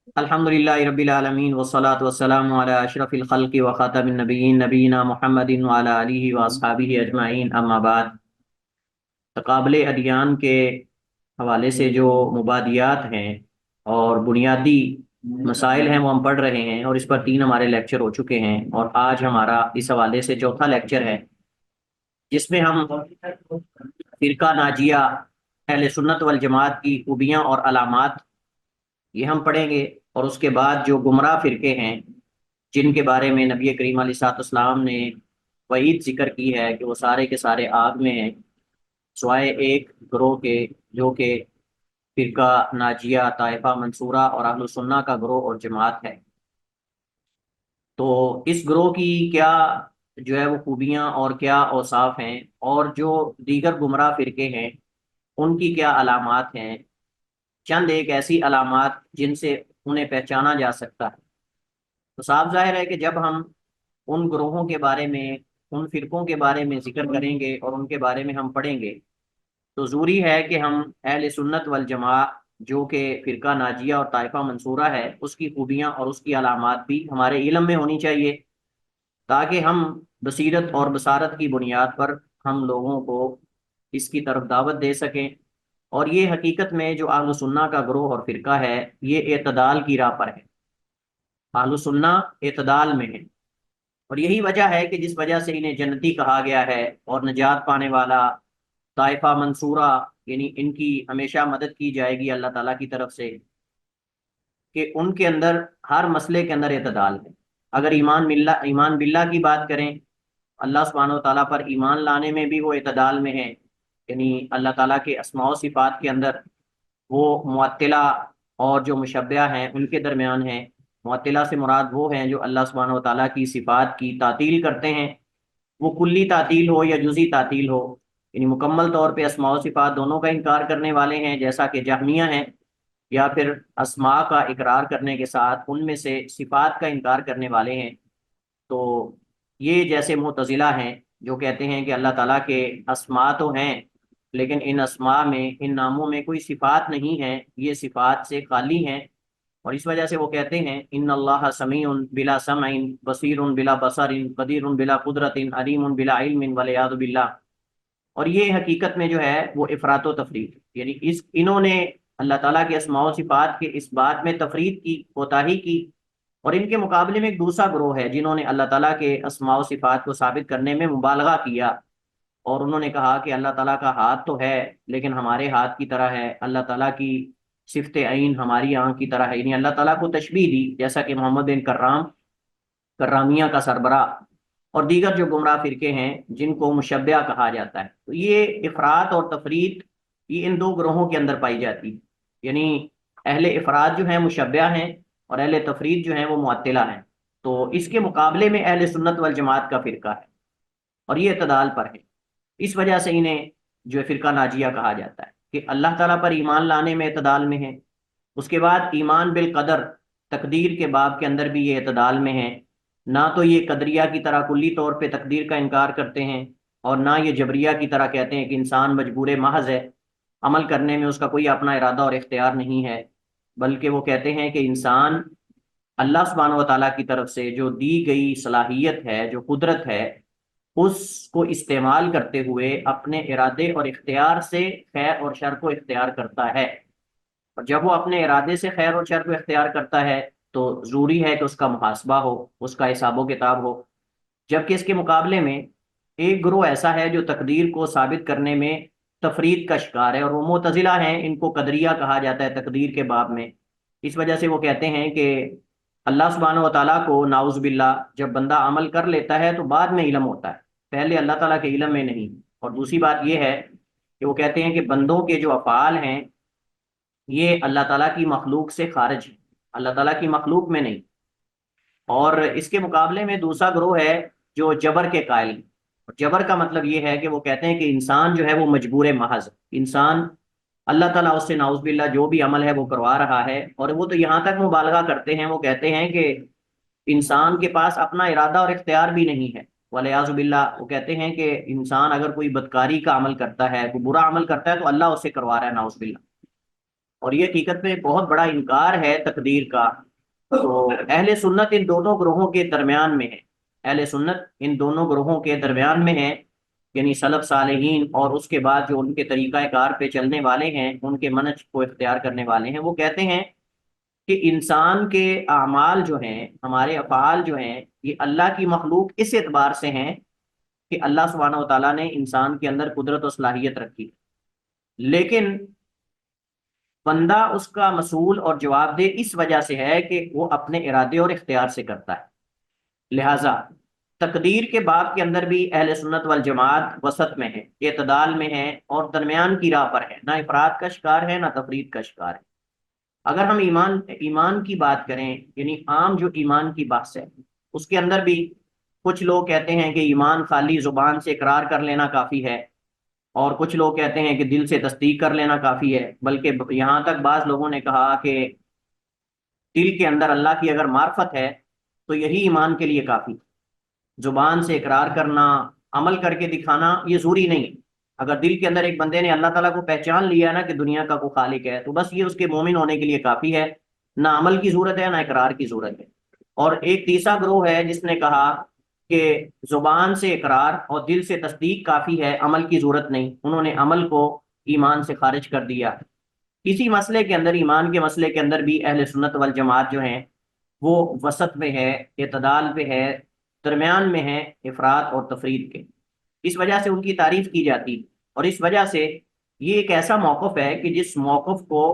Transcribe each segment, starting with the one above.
الحمدللہ رب العالمین والصلاة والسلام علی اشرف الخلق و خاتم النبیین نبینا محمد وعلی آلہ واصحابہ اجمعین، اما بعد۔ تقابل ادیان کے حوالے سے جو مبادیات ہیں اور بنیادی مسائل ہیں وہ ہم پڑھ رہے ہیں، اور اس پر 3 ہمارے لیکچر ہو چکے ہیں، اور آج ہمارا اس حوالے سے چوتھا لیکچر ہے، جس میں ہم فرقہ ناجیہ اہل سنت والجماعت کی خوبیاں اور علامات یہ ہم پڑھیں گے، اور اس کے بعد جو گمراہ فرقے ہیں جن کے بارے میں نبی کریم علیہ الصلوۃ والسلام نے وعید ذکر کی ہے کہ وہ سارے کے سارے آگ میں ہیں، سوائے ایک گروہ کے، جو کہ فرقہ ناجیہ طائفہ منصورہ اور اہل السنہ کا گروہ اور جماعت ہے۔ تو اس گروہ کی کیا جو ہے وہ خوبیاں اور کیا اوصاف ہیں، اور جو دیگر گمراہ فرقے ہیں ان کی کیا علامات ہیں، چند ایک ایسی علامات جن سے انہیں پہچانا جا سکتا ہے۔ تو صاف ظاہر ہے کہ جب ہم ان گروہوں کے بارے میں، ان فرقوں کے بارے میں ذکر کریں گے اور ان کے بارے میں ہم پڑھیں گے، تو ضروری ہے کہ ہم اہل سنت والجماعت جو کہ فرقہ ناجیہ اور طائفہ منصورہ ہے اس کی خوبیاں اور اس کی علامات بھی ہمارے علم میں ہونی چاہیے، تاکہ ہم بصیرت اور بصارت کی بنیاد پر ہم لوگوں کو اس کی طرف دعوت دے سکیں۔ اور یہ حقیقت میں جو اہل سنہ کا گروہ اور فرقہ ہے یہ اعتدال کی راہ پر ہے، اہل سنہ اعتدال میں ہے، اور یہی وجہ ہے کہ جس وجہ سے انہیں جنتی کہا گیا ہے اور نجات پانے والا طائفہ منصورہ، یعنی ان کی ہمیشہ مدد کی جائے گی اللہ تعالیٰ کی طرف سے، کہ ان کے اندر ہر مسئلے کے اندر اعتدال ہے۔ اگر ایمان باللہ کی بات کریں، اللہ سبحانہ و تعالیٰ پر ایمان لانے میں بھی وہ اعتدال میں ہے، یعنی اللہ تعالیٰ کے اسماء و صفات کے اندر وہ معطلہ اور جو مشبہہ ہیں ان کے درمیان ہیں۔ معطلہ سے مراد وہ ہیں جو اللہ سبحانہ و تعالیٰ کی صفات کی تعطیل کرتے ہیں، وہ کلی تعطیل ہو یا جزئی تعطیل ہو، یعنی مکمل طور پہ اسماء و صفات دونوں کا انکار کرنے والے ہیں، جیسا کہ جہمیہ ہیں، یا پھر اسماء کا اقرار کرنے کے ساتھ ان میں سے صفات کا انکار کرنے والے ہیں۔ تو یہ جیسے معتزلہ ہیں جو کہتے ہیں کہ اللہ تعالیٰ کے اسماء تو ہیں لیکن ان اسماء میں، ان ناموں میں کوئی صفات نہیں ہے، یہ صفات سے خالی ہیں، اور اس وجہ سے وہ کہتے ہیں ان اللہ سمیع بلا سمع، بصیر بلا بصر، قدیر بلا قدرت، علیم بلا علم، والعیاذ باللہ۔ اور یہ حقیقت میں جو ہے وہ افراط و تفرید، یعنی انہوں نے اللہ تعالیٰ کے اسماء و صفات کے اس بات میں تفرید کی، کوتاہی کی، اور ان کے مقابلے میں ایک دوسرا گروہ ہے جنہوں نے اللہ تعالیٰ کے اسماء و صفات کو ثابت کرنے میں مبالغہ کیا، اور انہوں نے کہا کہ اللہ تعالیٰ کا ہاتھ تو ہے لیکن ہمارے ہاتھ کی طرح ہے، اللہ تعالیٰ کی صفت عین ہماری آنکھ کی طرح ہے، یعنی اللہ تعالیٰ کو تشبیہ دی، جیسا کہ محمد بن کرامیہ کا سربراہ اور دیگر جو گمراہ فرقے ہیں جن کو مشبہہ کہا جاتا ہے۔ تو یہ افراط اور تفرید یہ ان 2 گروہوں کے اندر پائی جاتی ہے، یعنی اہل افراد جو ہیں مشبہہ ہیں اور اہل تفرید جو ہیں وہ معطلہ ہیں۔ تو اس کے مقابلے میں اہل سنت والجماعت کا فرقہ ہے، اور یہ اعتدال پر ہے، اس وجہ سے انہیں جو ہے فرقہ ناجیہ کہا جاتا ہے کہ اللہ تعالیٰ پر ایمان لانے میں اعتدال میں ہے۔ اس کے بعد ایمان بالقدر، تقدیر کے باب کے اندر بھی یہ اعتدال میں ہے، نہ تو یہ قدریہ کی طرح کلی طور پہ تقدیر کا انکار کرتے ہیں، اور نہ یہ جبریہ کی طرح کہتے ہیں کہ انسان مجبور محض ہے، عمل کرنے میں اس کا کوئی اپنا ارادہ اور اختیار نہیں ہے، بلکہ وہ کہتے ہیں کہ انسان اللہ سبحانہ و تعالیٰ کی طرف سے جو دی گئی صلاحیت ہے، جو قدرت ہے، اس کو استعمال کرتے ہوئے اپنے ارادے اور اختیار سے خیر اور شر کو اختیار کرتا ہے، اور جب وہ اپنے ارادے سے خیر اور شر کو اختیار کرتا ہے تو ضروری ہے کہ اس کا محاسبہ ہو، اس کا حساب و کتاب ہو۔ جبکہ اس کے مقابلے میں ایک گروہ ایسا ہے جو تقدیر کو ثابت کرنے میں تفرید کا شکار ہے، اور وہ معتزلہ ہیں، ان کو قدریہ کہا جاتا ہے تقدیر کے باب میں۔ اس وجہ سے وہ کہتے ہیں کہ اللہ سبحانہ و تعالیٰ کو نعوذ باللہ جب بندہ عمل کر لیتا ہے تو بعد میں علم ہوتا ہے، پہلے اللہ تعالیٰ کے علم میں نہیں۔ اور دوسری بات یہ ہے کہ وہ کہتے ہیں کہ بندوں کے جو افعال ہیں یہ اللہ تعالیٰ کی مخلوق سے خارج ہے، اللہ تعالیٰ کی مخلوق میں نہیں۔ اور اس کے مقابلے میں دوسرا گروہ ہے جو جبر کے قائل ہیں۔ جبر کا مطلب یہ ہے کہ وہ کہتے ہیں کہ انسان جو ہے وہ مجبور محض، انسان اللہ تعالیٰ اس سے نعوذ باللہ جو بھی عمل ہے وہ کروا رہا ہے، اور وہ تو یہاں تک مبالغہ کرتے ہیں، وہ کہتے ہیں کہ انسان کے پاس اپنا ارادہ اور اختیار بھی نہیں ہے، والعیاذ باللہ۔ وہ کہتے ہیں کہ انسان اگر کوئی بدکاری کا عمل کرتا ہے، کوئی برا عمل کرتا ہے تو اللہ اس سے کروا رہا ہے، نعوذ باللہ۔ اور یہ حقیقت میں بہت بڑا انکار ہے تقدیر کا۔ تو اہل سنت ان دونوں گروہوں کے درمیان میں ہے، اہل سنت ان دونوں گروہوں کے درمیان میں ہے، یعنی سلف صالحین اور اس کے بعد جو ان کے طریقہ کار پہ چلنے والے ہیں، ان کے منہج کو اختیار کرنے والے ہیں، وہ کہتے ہیں کہ انسان کے اعمال جو ہیں، ہمارے افعال جو ہیں، یہ اللہ کی مخلوق اس اعتبار سے ہیں کہ اللہ سبحانہ و تعالیٰ نے انسان کے اندر قدرت و صلاحیت رکھی، لیکن بندہ اس کا مسئول اور جواب دہ اس وجہ سے ہے کہ وہ اپنے ارادے اور اختیار سے کرتا ہے۔ لہٰذا تقدیر کے باب کے اندر بھی اہل سنت والجماعت وسط میں ہے، اعتدال میں ہے، اور درمیان کی راہ پر ہے، نہ افراد کا شکار ہے نہ تفرید کا شکار ہے۔ اگر ہم ایمان کی بات کریں، یعنی عام جو ایمان کی بحث ہے، اس کے اندر بھی کچھ لوگ کہتے ہیں کہ ایمان خالی زبان سے اقرار کر لینا کافی ہے، اور کچھ لوگ کہتے ہیں کہ دل سے تصدیق کر لینا کافی ہے، بلکہ یہاں تک بعض لوگوں نے کہا کہ دل کے اندر اللہ کی اگر معرفت ہے تو یہی ایمان کے لیے کافی، زبان سے اقرار کرنا، عمل کر کے دکھانا یہ ضروری نہیں۔ اگر دل کے اندر ایک بندے نے اللہ تعالیٰ کو پہچان لیا نا کہ دنیا کا کوئی خالق ہے، تو بس یہ اس کے مومن ہونے کے لیے کافی ہے، نہ عمل کی ضرورت ہے نہ اقرار کی ضرورت ہے۔ اور ایک تیسرا گروہ ہے جس نے کہا کہ زبان سے اقرار اور دل سے تصدیق کافی ہے، عمل کی ضرورت نہیں، انہوں نے عمل کو ایمان سے خارج کر دیا۔ اسی مسئلے کے اندر، ایمان کے مسئلے کے اندر بھی اہل سنت والجماعت جو ہیں وہ وسط میں ہے، اعتدال پہ ہے، درمیان میں ہے افراد اور تفرید کے۔ اس وجہ سے ان کی تعریف کی جاتی، اور اس وجہ سے یہ ایک ایسا موقف ہے کہ جس موقف کو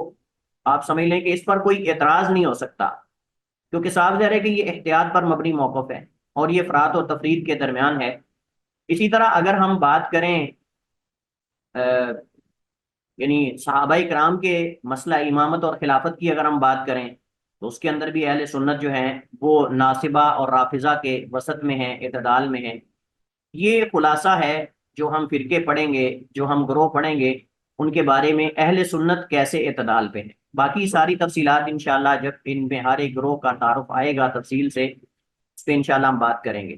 آپ سمجھ لیں کہ اس پر کوئی اعتراض نہیں ہو سکتا، کیونکہ صاف ظاہر ہے کہ یہ احتیاط پر مبنی موقف ہے اور یہ افراد اور تفرید کے درمیان ہے۔ اسی طرح اگر ہم بات کریں یعنی صحابہ کرام کے مسئلہ امامت اور خلافت کی اگر ہم بات کریں، تو اس کے اندر بھی اہل سنت جو ہیں وہ ناصبہ اور رافضہ کے وسط میں ہیں، اعتدال میں ہیں۔ یہ خلاصہ ہے جو ہم فرقے پڑھیں گے، جو ہم گروہ پڑھیں گے، ان کے بارے میں اہل سنت کیسے اعتدال پہ ہے۔ باقی ساری تفصیلات انشاءاللہ جب ان میں ہر ایک گروہ کا تعارف آئے گا تفصیل سے، اس پہ انشاءاللہ ہم بات کریں گے۔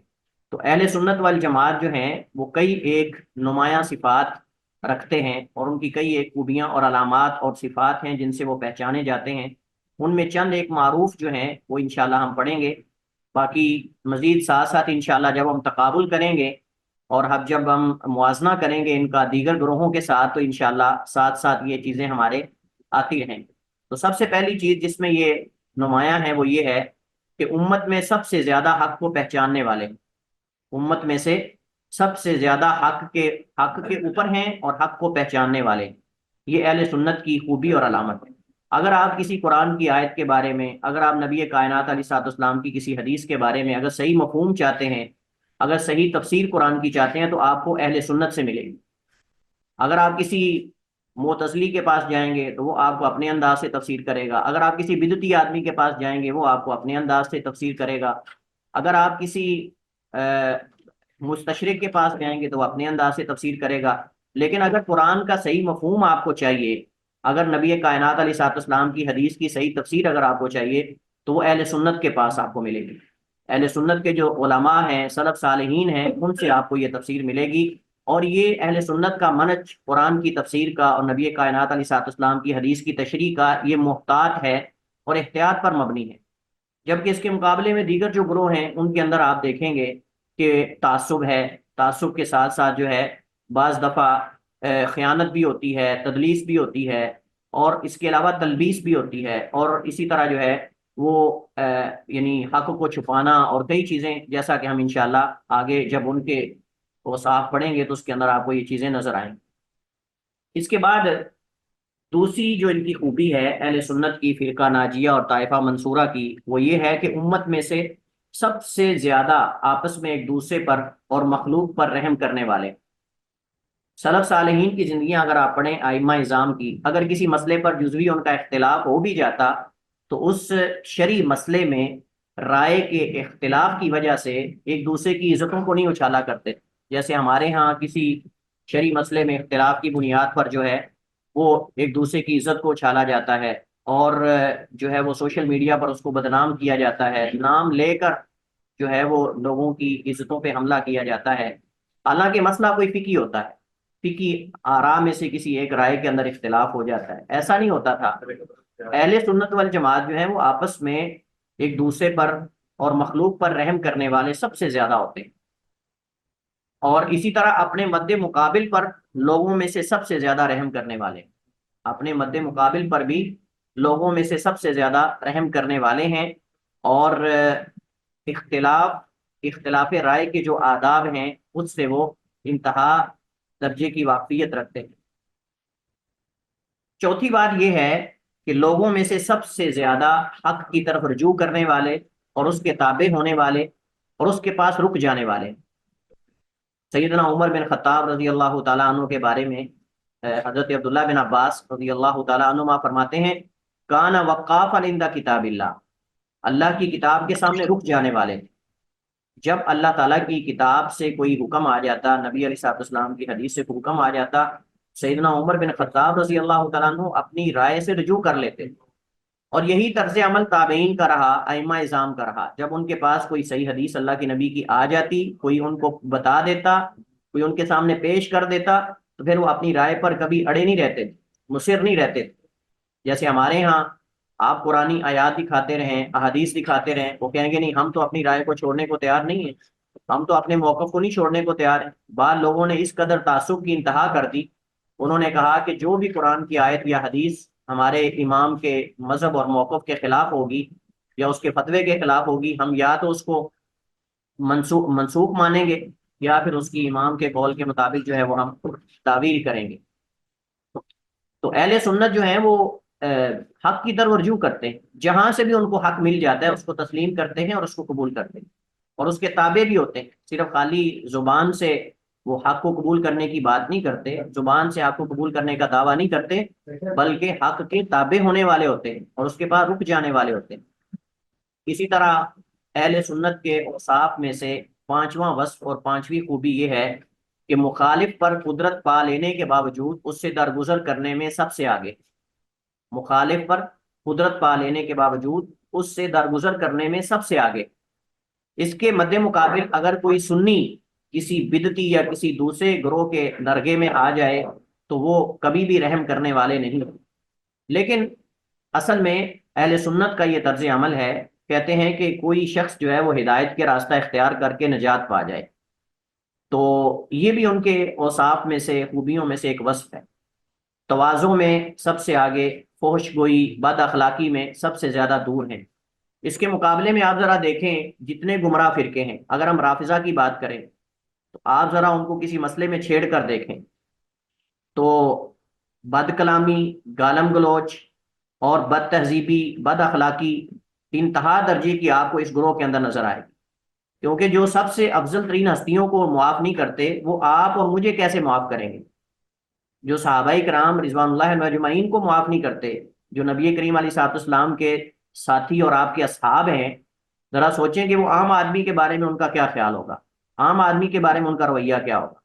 تو اہل سنت والجماعت جو ہیں وہ کئی ایک نمایاں صفات رکھتے ہیں، اور ان کی کئی ایک خوبیاں اور علامات اور صفات ہیں جن سے وہ پہچانے جاتے ہیں۔ ان میں چند ایک معروف جو ہیں وہ انشاءاللہ ہم پڑھیں گے، باقی مزید ساتھ ساتھ انشاءاللہ جب ہم تقابل کریں گے اور جب ہم موازنہ کریں گے ان کا دیگر گروہوں کے ساتھ، تو انشاءاللہ ساتھ ساتھ یہ چیزیں ہمارے آتی رہیں۔ تو سب سے پہلی چیز جس میں یہ نمایاں ہے وہ یہ ہے کہ امت میں سب سے زیادہ حق کو پہچاننے والے، امت میں سے سب سے زیادہ حق کے اوپر ہیں اور حق کو پہچاننے والے، یہ اہل سنت کی خوبی اور علامت ہے۔ اگر آپ کسی قرآن کی آیت کے بارے میں، اگر آپ نبی کائنات علیہ الصلوۃ والسلام کی کسی حدیث کے بارے میں اگر صحیح مفہوم چاہتے ہیں، اگر صحیح تفسیر قرآن کی چاہتے ہیں، تو آپ کو اہل سنت سے ملے گی۔ اگر آپ کسی معتزلی کے پاس جائیں گے تو وہ آپ کو اپنے انداز سے تفسیر کرے گا، اگر آپ کسی بدعتی آدمی کے پاس جائیں گے وہ آپ کو اپنے انداز سے تفسیر کرے گا، اگر آپ کسی مستشرق کے پاس جائیں گے تو وہ اپنے انداز سے تفسیر کرے گا۔ لیکن اگر قرآن کا صحیح مفہوم آپ کو چاہیے، اگر نبی کائنات علیہ الصلوۃ والسلام کی حدیث کی صحیح تفسیر اگر آپ کو چاہیے، تو وہ اہل سنت کے پاس آپ کو ملے گی۔ اہل سنت کے جو علماء ہیں، سلف صالحین ہیں، ان سے آپ کو یہ تفسیر ملے گی، اور یہ اہل سنت کا منہج قرآن کی تفسیر کا اور نبی کائنات علیہ الصلوۃ والسلام کی حدیث کی تشریح کا یہ محتاط ہے اور احتیاط پر مبنی ہے۔ جبکہ اس کے مقابلے میں دیگر جو گروہ ہیں ان کے اندر آپ دیکھیں گے کہ تعصب ہے، تعصب کے ساتھ ساتھ جو ہے بعض دفعہ خیانت بھی ہوتی ہے، تدلیس بھی ہوتی ہے، اور اس کے علاوہ تلبیس بھی ہوتی ہے، اور اسی طرح جو ہے وہ یعنی حق کو چھپانا اور کئی چیزیں، جیسا کہ ہم انشاءاللہ آگے جب ان کے اوصاف پڑھیں گے تو اس کے اندر آپ کو یہ چیزیں نظر آئیں۔ اس کے بعد دوسری جو ان کی خوبی ہے اہل سنت کی، فرقہ ناجیہ اور طائفہ منصورہ کی، وہ یہ ہے کہ امت میں سے سب سے زیادہ آپس میں ایک دوسرے پر اور مخلوق پر رحم کرنے والے۔ سلف صالحین کی زندگیاں اگر آپ پڑھیں، ائمہ اعظام کی، اگر کسی مسئلے پر جزوی ان کا اختلاف ہو بھی جاتا تو اس شرعی مسئلے میں رائے کے اختلاف کی وجہ سے ایک دوسرے کی عزتوں کو نہیں اچھالا کرتے۔ جیسے ہمارے ہاں کسی شرعی مسئلے میں اختلاف کی بنیاد پر جو ہے وہ ایک دوسرے کی عزت کو اچھالا جاتا ہے، اور جو ہے وہ سوشل میڈیا پر اس کو بدنام کیا جاتا ہے، نام لے کر جو ہے وہ لوگوں کی عزتوں پہ حملہ کیا جاتا ہے، حالانکہ مسئلہ کوئی فقہی ہوتا ہے۔ فقہی آراء میں سے کسی ایک رائے کے اندر اختلاف ہو جاتا ہے، ایسا نہیں ہوتا تھا۔ اہل سنت والجماعت جو ہے وہ آپس میں ایک دوسرے پر اور مخلوق پر رحم کرنے والے سب سے زیادہ ہوتے ہیں، اور اسی طرح اپنے مد مقابل پر لوگوں میں سے سب سے زیادہ رحم کرنے والے، اپنے مد مقابل پر بھی لوگوں میں سے سب سے زیادہ رحم کرنے والے ہیں، اور اختلاف اختلاف رائے کے جو آداب ہیں اس سے وہ انتہا درجے کی واقفیت رکھتے ہیں۔ چوتھی بات یہ ہے کہ لوگوں میں سے سب سے زیادہ حق کی طرف رجوع کرنے والے اور اس کے تابع ہونے والے اور اس کے پاس رک جانے والے، سیدنا عمر بن خطاب رضی اللہ تعالیٰ عنہ کے بارے میں حضرت عبداللہ بن عباس رضی اللہ تعالیٰ عنہما فرماتے ہیں، کان وقافا عند کتاب اللہ، اللہ کی کتاب کے سامنے رک جانے والے تھے۔ جب اللہ تعالیٰ کی کتاب سے کوئی حکم آ جاتا، نبی علیہ الصلوۃ والسلام کی حدیث سے کوئی حکم آ جاتا، سیدنا عمر بن خطاب رضی اللہ تعالیٰ عنہ اپنی رائے سے رجوع کر لیتے، اور یہی طرز عمل تابعین کا رہا، ائمہ اعظام کا رہا۔ جب ان کے پاس کوئی صحیح حدیث اللہ کی نبی کی آ جاتی، کوئی ان کو بتا دیتا، کوئی ان کے سامنے پیش کر دیتا، تو پھر وہ اپنی رائے پر کبھی اڑے نہیں رہتے، مصر نہیں رہتے۔ جیسے ہمارے ہاں آپ قرآنی آیات دکھاتے رہیں، احادیث دکھاتے رہیں، وہ کہیں گے نہیں ہم تو اپنی رائے کو چھوڑنے کو تیار نہیں ہیں، ہم تو اپنے موقف کو نہیں چھوڑنے کو تیار ہیں۔ بعض لوگوں نے اس قدر تعصب کی انتہا کر دی، انہوں نے کہا کہ جو بھی قرآن کی آیت یا حدیث ہمارے امام کے مذہب اور موقف کے خلاف ہوگی یا اس کے فتوے کے خلاف ہوگی، ہم یا تو اس کو منسوخ مانیں گے یا پھر اس کی امام کے قول کے مطابق جو ہے وہ ہم تعویل کریں گے۔ تو اہل سنت جو ہیں وہ حق کی طرف رجوع کرتے ہیں، جہاں سے بھی ان کو حق مل جاتا ہے اس کو تسلیم کرتے ہیں اور اس کو قبول کرتے ہیں، اور اس کے تابع بھی ہوتے ہیں۔ صرف خالی زبان سے وہ حق کو قبول کرنے کی بات نہیں کرتے، زبان سے حق کو قبول کرنے کا دعویٰ نہیں کرتے، بلکہ حق کے تابع ہونے والے ہوتے ہیں اور اس کے بعد رک جانے والے ہوتے ہیں۔ اسی طرح اہل سنت کے اوصاف میں سے پانچواں وصف اور پانچویں خوبی یہ ہے کہ مخالف پر قدرت پا لینے کے باوجود اس سے درگزر کرنے میں سب سے آگے، مخالف پر قدرت پا لینے کے باوجود اس سے درگزر کرنے میں سب سے آگے۔ اس کے مد مقابل اگر کوئی سنی کسی بدعتی یا کسی دوسرے گروہ کے درگے میں آ جائے تو وہ کبھی بھی رحم کرنے والے نہیں۔ لیکن اصل میں اہل سنت کا یہ طرز عمل ہے، کہتے ہیں کہ کوئی شخص جو ہے وہ ہدایت کے راستہ اختیار کر کے نجات پا جائے، تو یہ بھی ان کے اوصاف میں سے، خوبیوں میں سے ایک وصف ہے۔ تواضع میں سب سے آگے، فحش گوئی، بد اخلاقی میں سب سے زیادہ دور ہیں۔ اس کے مقابلے میں آپ ذرا دیکھیں جتنے گمراہ فرقے ہیں، اگر ہم رافضہ کی بات کریں تو آپ ذرا ان کو کسی مسئلے میں چھیڑ کر دیکھیں تو بد کلامی، گالم گلوچ اور بد تہذیبی، بد اخلاقی انتہا درجے کی آپ کو اس گروہ کے اندر نظر آئے گی، کیونکہ جو سب سے افضل ترین ہستیوں کو معاف نہیں کرتے وہ آپ اور مجھے کیسے معاف کریں گے؟ جو صحابہ کرام رضوان اللہ علیہم اجمعین کو معاف نہیں کرتے، جو نبی کریم علیہ الصلوۃ والسلام کے ساتھی اور آپ کے اصحاب ہیں، ذرا سوچیں کہ وہ عام آدمی کے بارے میں ان کا کیا خیال ہوگا، عام آدمی کے بارے میں ان کا رویہ کیا ہوگا۔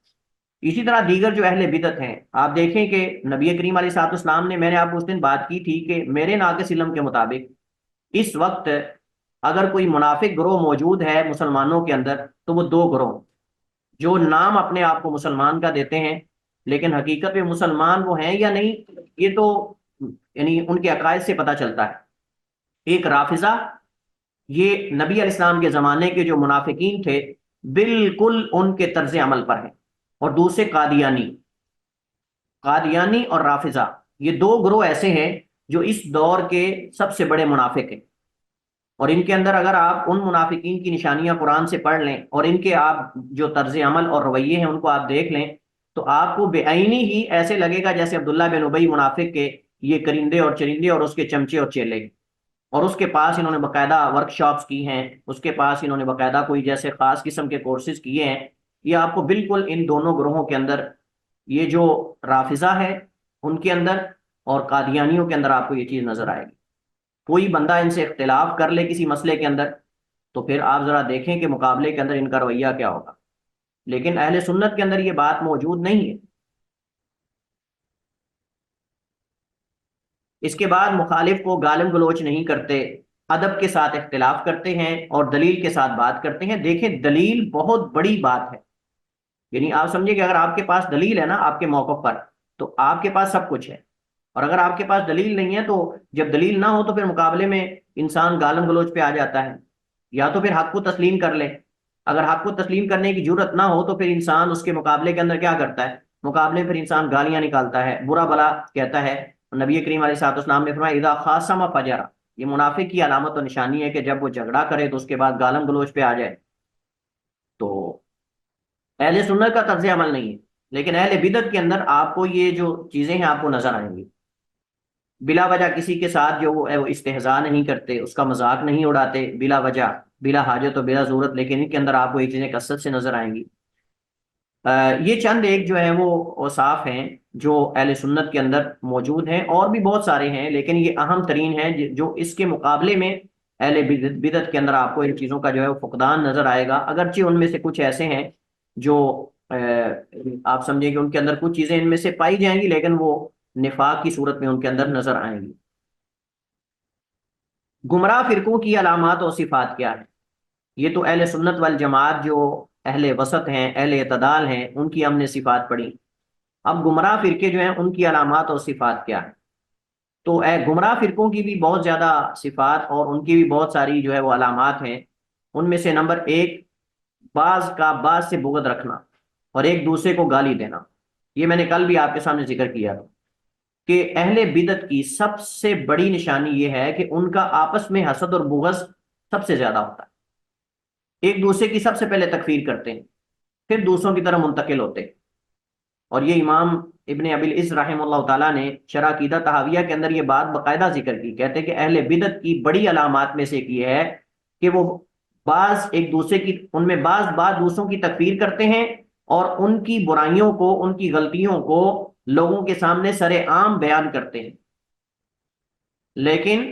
اسی طرح دیگر جو اہل بدعت ہیں، آپ دیکھیں کہ نبی کریم علیہ الصلوۃ والسلام نے، میں نے آپ کو اس دن بات کی تھی کہ میرے ناقص علم کے مطابق اس وقت اگر کوئی منافق گروہ موجود ہے مسلمانوں کے اندر تو وہ دو گروہ، جو نام اپنے آپ کو مسلمان کا دیتے ہیں لیکن حقیقت میں مسلمان وہ ہیں یا نہیں یہ تو یعنی ان کے عقائد سے پتہ چلتا ہے۔ ایک رافضہ، یہ نبی علیہ السلام کے زمانے کے جو منافقین تھے بالکل ان کے طرز عمل پر ہیں، اور دوسرے قادیانی اور رافضہ، یہ دو گروہ ایسے ہیں جو اس دور کے سب سے بڑے منافق ہیں، اور ان کے اندر اگر آپ ان منافقین کی نشانیاں قرآن سے پڑھ لیں اور ان کے آپ جو طرز عمل اور رویے ہیں ان کو آپ دیکھ لیں تو آپ کو بے عینی ہی ایسے لگے گا جیسے عبداللہ بن ابی منافق کے یہ کرندے اور چرندے اور اس کے چمچے اور چیلے، اور اس کے پاس انہوں نے باقاعدہ ورک شاپس کی ہیں، اس کے پاس انہوں نے باقاعدہ کوئی جیسے خاص قسم کے کورسز کیے ہیں۔ یہ آپ کو بالکل ان دونوں گروہوں کے اندر، یہ جو رافضہ ہے ان کے اندر اور قادیانیوں کے اندر آپ کو یہ چیز نظر آئے گی۔ کوئی بندہ ان سے اختلاف کر لے کسی مسئلے کے اندر تو پھر آپ ذرا دیکھیں کہ مقابلے کے اندر ان کا رویہ کیا ہوگا، لیکن اہل سنت کے اندر یہ بات موجود نہیں ہے۔ اس کے بعد مخالف کو گالم گلوچ نہیں کرتے، ادب کے ساتھ اختلاف کرتے ہیں اور دلیل کے ساتھ بات کرتے ہیں۔ دیکھیں دلیل بہت بڑی بات ہے، یعنی آپ سمجھے کہ اگر آپ کے پاس دلیل ہے نا آپ کے موقف پر، تو آپ کے پاس سب کچھ ہے، اور اگر آپ کے پاس دلیل نہیں ہے تو جب دلیل نہ ہو تو پھر مقابلے میں انسان گالم گلوچ پہ آ جاتا ہے، یا تو پھر حق کو تسلیم کر لے۔ اگر حق کو تسلیم کرنے کی جرت نہ ہو تو پھر انسان اس کے مقابلے کے اندر کیا کرتا ہے؟ مقابلے میں پھر انسان گالیاں نکالتا ہے، برا بلا کہتا ہے۔ نبی کریم علیہ الصلوۃ والسلام نے فرمایا اذا خاصم فجر، یہ منافق کی علامت و نشانی ہے کہ جب وہ جھگڑا کرے تو اس کے بعد گالم گلوچ پہ آ جائے۔ تو اہل سنت کا طرز عمل نہیں ہے، لیکن اہل بدعت کے اندر آپ کو یہ جو چیزیں ہیں آپ کو نظر آئیں گی۔ بلا وجہ کسی کے ساتھ جو وہ استہزاء نہیں کرتے، اس کا مذاق نہیں اڑاتے بلا وجہ، بلا حاجت و بلا ضرورت، لیکن ان کے اندر آپ کو یہ چیزیں کثرت سے نظر آئیں گی۔ یہ چند ایک جو ہے وہ اوصاف ہیں جو اہل سنت کے اندر موجود ہیں، اور بھی بہت سارے ہیں لیکن یہ اہم ترین ہیں جو اس کے مقابلے میں اہل بدعت کے اندر آپ کو ان چیزوں کا جو ہے وہ فقدان نظر آئے گا، اگرچہ ان میں سے کچھ ایسے ہیں جو آپ سمجھیں کہ ان کے اندر کچھ چیزیں ان میں سے پائی جائیں گی لیکن وہ نفاق کی صورت میں ان کے اندر نظر آئیں گی۔ گمراہ فرقوں کی علامات اور صفات کیا ہے؟ یہ تو اہل سنت والجماعت جو اہل وسط ہیں، اہل اعتدال ہیں، ان کی ہم نے صفات پڑھی۔ اب گمراہ فرقے جو ہیں ان کی علامات اور صفات کیا ہے؟ تو گمراہ فرقوں کی بھی بہت زیادہ صفات اور ان کی بھی بہت ساری جو ہے وہ علامات ہیں۔ ان میں سے نمبر ایک، بعض کا بعض سے بغض رکھنا اور ایک دوسرے کو گالی دینا۔ یہ میں نے کل بھی آپ کے سامنے ذکر کیا تھا کہ اہل بدعت کی سب سے بڑی نشانی یہ ہے کہ ان کا آپس میں حسد اور بغض سب سے زیادہ ہوتا ہے، ایک دوسرے کی سب سے پہلے تکفیر کرتے ہیں پھر دوسروں کی طرف منتقل ہوتے ہیں۔ اور یہ امام ابن ابی العز رحمہ اللہ تعالیٰ نے شرح عقیدہ طحاویہ کے اندر یہ بات باقاعدہ ذکر کی، کہتے ہیں کہ اہل بدعت کی بڑی علامات میں سے ایک یہ ہے کہ وہ بعض ایک دوسرے کی، ان میں بعض دوسروں کی تکفیر کرتے ہیں اور ان کی برائیوں کو، ان کی غلطیوں کو لوگوں کے سامنے سر عام بیان کرتے ہیں۔ لیکن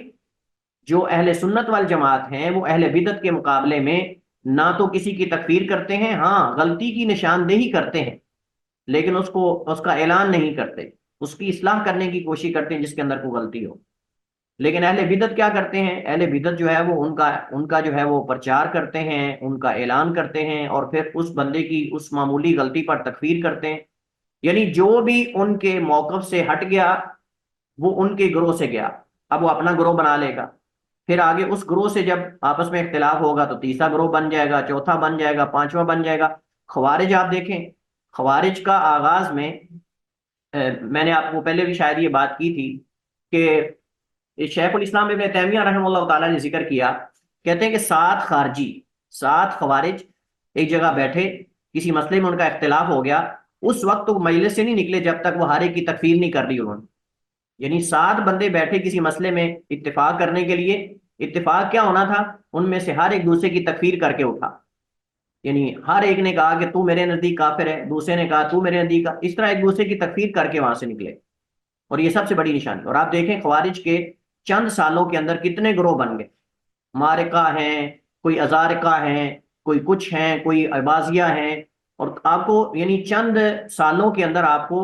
جو اہل سنت والجماعت ہیں وہ اہل بدعت کے مقابلے میں نہ تو کسی کی تکفیر کرتے ہیں، ہاں غلطی کی نشاندہی کرتے ہیں لیکن اس کا اعلان نہیں کرتے، اس کی اصلاح کرنے کی کوشش کرتے ہیں جس کے اندر کوئی غلطی ہو۔ لیکن اہل بدعت کیا کرتے ہیں؟ اہل بدعت جو ہے وہ ان کا جو ہے وہ پرچار کرتے ہیں، ان کا اعلان کرتے ہیں اور پھر اس بندے کی اس معمولی غلطی پر تکفیر کرتے ہیں۔ یعنی جو بھی ان کے موقف سے ہٹ گیا وہ ان کے گروہ سے گیا، اب وہ اپنا گروہ بنا لے گا، پھر آگے اس گروہ سے جب آپس میں اختلاف ہوگا تو تیسرا گروہ بن جائے گا، چوتھا بن جائے گا، پانچواں بن جائے گا۔ خوارج آپ دیکھیں، خوارج کا آغاز میں میں نے آپ کو پہلے بھی شاید یہ بات کی تھی کہ شیخ الاسلام ابن تیمیہ رحمہ اللہ تعالیٰ نے ذکر کیا، کہتے ہیں کہ 7 خارجی، 7 خوارج ایک جگہ بیٹھے، کسی مسئلے میں ان کا اختلاف ہو گیا، اس وقت تو مجلس سے نہیں نکلے جب تک وہ ہر ایک کی تکفیر نہیں کر دی انہوں نے۔ یعنی 7 بندے بیٹھے کسی مسئلے میں اتفاق کرنے کے لیے، اتفاق کیا ہونا تھا؟ ان میں سے ہر ایک دوسرے کی تکفیر کر کے اٹھا، یعنی ہر ایک نے کہا کہ تو میرے نزدیک کافر ہے، دوسرے نے کہا تو میرے نزدیک اس طرح ایک دوسرے کی تکفیر کر کے وہاں سے نکلے۔ اور یہ سب سے بڑی نشانی، اور آپ دیکھیں خوارج کے چند سالوں کے اندر کتنے گروہ بن گئے، مارکہ ہیں، کوئی ازارقہ ہیں، کوئی کچھ ہیں، کوئی عبازیہ ہیں، اور آپ کو یعنی چند سالوں کے اندر آپ کو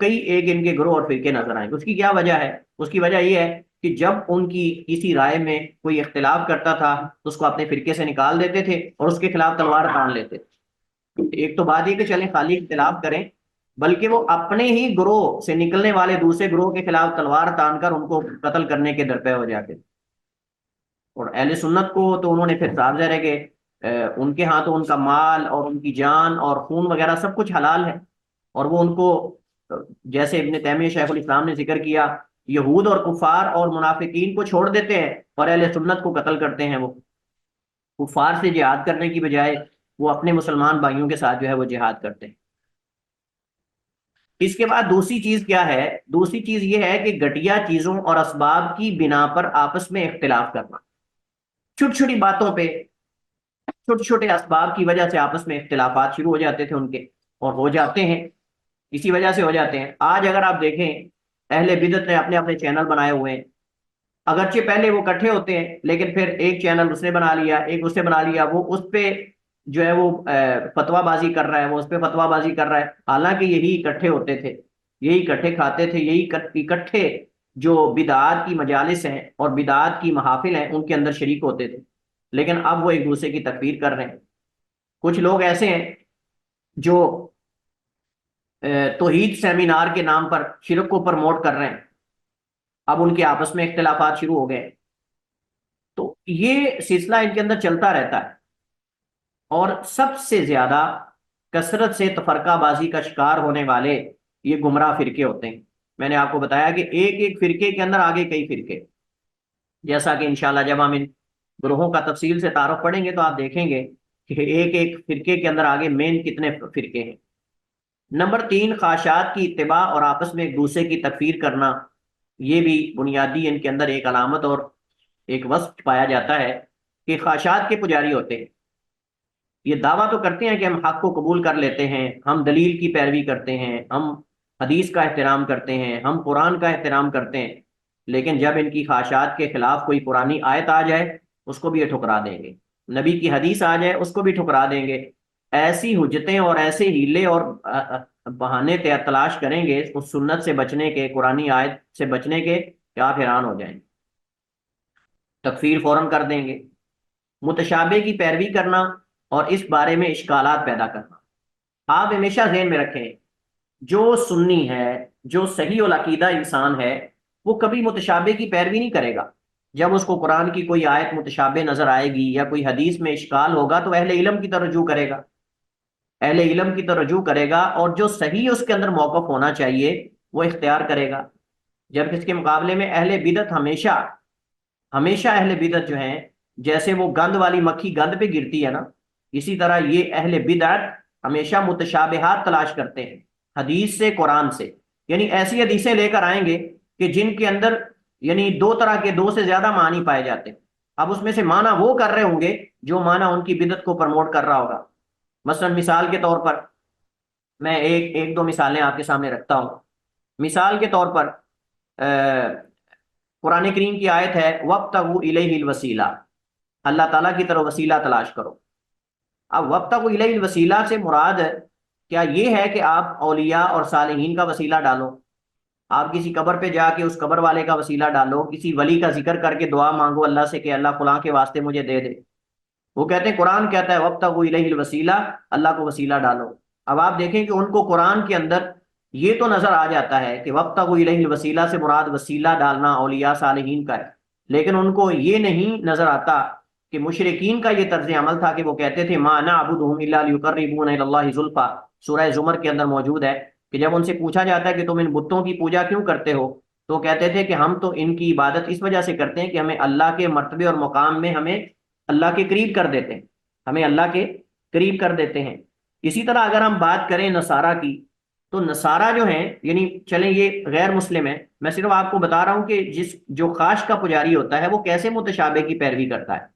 کئی ایک ان کے گروہ اور فرقے نظر آئیں گے۔ اس کی کیا وجہ ہے؟ اس کی وجہ یہ ہے کہ جب ان کی کسی رائے میں کوئی اختلاف کرتا تھا تو اس کو اپنے فرقے سے نکال دیتے تھے اور اس کے خلاف تلوار تان لیتے تھے۔ ایک تو بات یہ کہ چلیں خالی اختلاف کریں، بلکہ وہ اپنے ہی گروہ سے نکلنے والے دوسرے گروہ کے خلاف تلوار تان کر ان کو قتل کرنے کے درپے ہو جاتے تھے۔ اور اہل سنت کو تو انہوں نے پھر صاف ظاہر ہے کہ ان کے ہاں تو ان کا مال اور ان کی جان اور خون وغیرہ سب کچھ حلال ہے، اور وہ ان کو جیسے ابن تیمیہ شیخ الاسلام نے ذکر کیا، یہود اور کفار اور منافقین کو چھوڑ دیتے ہیں اور اہل سنت کو قتل کرتے ہیں۔ وہ کفار سے جہاد کرنے کی بجائے وہ اپنے مسلمان بھائیوں کے ساتھ جو ہے وہ جہاد کرتے ہیں۔ اس کے بعد دوسری چیز کیا ہے؟ دوسری چیز یہ ہے کہ گھٹیا چیزوں اور اسباب کی بنا پر آپس میں اختلاف کرنا، چھوٹی چھوٹی باتوں پہ، چھوٹے چھوٹے اسباب کی وجہ سے آپس میں اختلافات شروع ہو جاتے تھے ان کے، اور ہو جاتے ہیں، اسی وجہ سے ہو جاتے ہیں۔ آج اگر آپ دیکھیں اہل بدعت نے اپنے اپنے چینل بنائے ہوئے ہیں، اگرچہ پہلے وہ اکٹھے ہوتے ہیں لیکن پھر ایک چینل اس نے بنا لیا، ایک اس نے بنا لیا، وہ اس پہ جو ہے وہ فتویٰ بازی کر رہا ہے، وہ اس پہ فتویٰ بازی کر رہا ہے، حالانکہ یہی اکٹھے ہوتے تھے، یہی اکٹھے کھاتے تھے، یہی اکٹھے جو بدعات کی مجالس ہیں اور بدعات کی محافل ہیں ان کے اندر شریک ہوتے تھے، لیکن اب وہ ایک دوسرے کی تکفیر کر رہے ہیں۔ کچھ لوگ ایسے ہیں جو توحید سیمینار کے نام پر شرک کو پرموٹ کر رہے ہیں، اب ان کے آپس میں اختلافات شروع ہو گئے، تو یہ سلسلہ ان کے اندر چلتا رہتا ہے، اور سب سے زیادہ کثرت سے تفرقہ بازی کا شکار ہونے والے یہ گمراہ فرقے ہوتے ہیں۔ میں نے آپ کو بتایا کہ ایک ایک فرقے کے اندر آگے کئی فرقے، جیسا کہ انشاءاللہ جب ہم ان گروہوں کا تفصیل سے تعارف پڑھیں گے تو آپ دیکھیں گے کہ ایک ایک فرقے کے اندر آگے مین کتنے فرقے ہیں۔ نمبر 3، خواہشات کی اتباع اور آپس میں ایک دوسرے کی تکفیر کرنا، یہ بھی بنیادی ان کے اندر ایک علامت اور ایک وصف پایا جاتا ہے کہ خواہشات کے پجاری ہوتے ہیں۔ یہ دعویٰ تو کرتے ہیں کہ ہم حق کو قبول کر لیتے ہیں، ہم دلیل کی پیروی کرتے ہیں، ہم حدیث کا احترام کرتے ہیں، ہم قرآن کا احترام کرتے ہیں، لیکن جب ان کی خواہشات کے خلاف کوئی قرآنی آیت آ جائے اس کو بھی یہ ٹھکرا دیں گے، نبی کی حدیث آ جائے اس کو بھی ٹھکرا دیں گے۔ ایسی حجتیں اور ایسے ہیلے اور بہانے تلاش کریں گے اس سنت سے بچنے کے، قرآنی آیت سے بچنے کے، کہ آپ حیران ہو جائیں، تکفیر فوراً کر دیں گے۔ متشابہ کی پیروی کرنا اور اس بارے میں اشکالات پیدا کرنا۔ آپ ہمیشہ ذہن میں رکھیں، جو سنی ہے، جو صحیح العقیدہ انسان ہے، وہ کبھی متشابہ کی پیروی نہیں کرے گا۔ جب اس کو قرآن کی کوئی آیت متشابہ نظر آئے گی یا کوئی حدیث میں اشکال ہوگا تو اہل علم کی طرف رجوع کرے گا، اہل علم کی طرف رجوع کرے گا، اور جو صحیح اس کے اندر موقف ہونا چاہیے وہ اختیار کرے گا۔ جب اس کے مقابلے میں اہل بدعت ہمیشہ ہمیشہ اہل بدعت جو ہیں، جیسے وہ گند والی مکھی گند پہ گرتی ہے نا، اسی طرح یہ اہل بدعت ہمیشہ متشابہات تلاش کرتے ہیں حدیث سے، قرآن سے، یعنی ایسی حدیثیں لے کر آئیں گے کہ جن کے اندر یعنی دو طرح کے، دو سے زیادہ معنی پائے جاتے ہیں۔ اب اس میں سے معنی وہ کر رہے ہوں گے جو معنی ان کی بدعت کو پرموٹ کر رہا ہوگا۔ مثلا مثال کے طور پر میں ایک دو مثالیں آپ کے سامنے رکھتا ہوں۔ مثال کے طور پر قرآن کریم کی آیت ہے وَابْتَغُوا إِلَيْهِ الْوَسِيلَةَ، اللہ تعالیٰ کی طرف وسیلہ تلاش کرو۔ اب وَابْتَغُوا إِلَيْهِ الْوَسِيلَةَ سے مراد کیا یہ ہے کہ آپ اولیاء اور صالحین کا وسیلہ ڈالو، آپ کسی قبر پہ جا کے اس قبر والے کا وسیلہ ڈالو، کسی ولی کا ذکر کر کے دعا مانگو اللہ سے کہ اللہ فلاں کے واسطے مجھے دے دے؟ وہ کہتے ہیں، قرآن کہتا ہے وَابْتَغُوا إِلَيْهِ الْوَسِيلَةَ، اللہ کو وسیلہ ڈالو۔ اب آپ دیکھیں کہ ان کو قرآن کے اندر یہ تو نظر آ جاتا ہے کہ وَابْتَغُوا إِلَيْهِ الْوَسِيلَةَ سے مراد وسیلہ ڈالنا اولیاء صالحین کا ہے، لیکن ان کو یہ نہیں نظر آتا کہ مشرکین کا یہ طرز عمل تھا کہ وہ کہتے تھے مَا نَعْبُدُهُمْ إِلَّا لِيُقَرِّبُونَ إِلَى اللَّهِ زُلْفَىٰ، سورہ زمر کے اندر موجود ہے کہ جب ان سے پوچھا جاتا ہے کہ تم ان بتوں کی پوجا کیوں کرتے ہو، تو کہتے تھے کہ ہم تو ان کی عبادت اس وجہ سے کرتے ہیں کہ ہمیں اللہ کے مرتبے اور مقام میں ہمیں اللہ کے قریب کر دیتے ہیں، ہمیں اللہ کے قریب کر دیتے ہیں۔ اسی طرح اگر ہم بات کریں نصارہ کی، تو نصارہ جو ہیں، یعنی چلیں یہ غیر مسلم ہے، میں صرف آپ کو بتا رہا ہوں کہ جو خاص کا پجاری ہوتا ہے وہ کیسے متشابہ کی پیروی کرتا ہے۔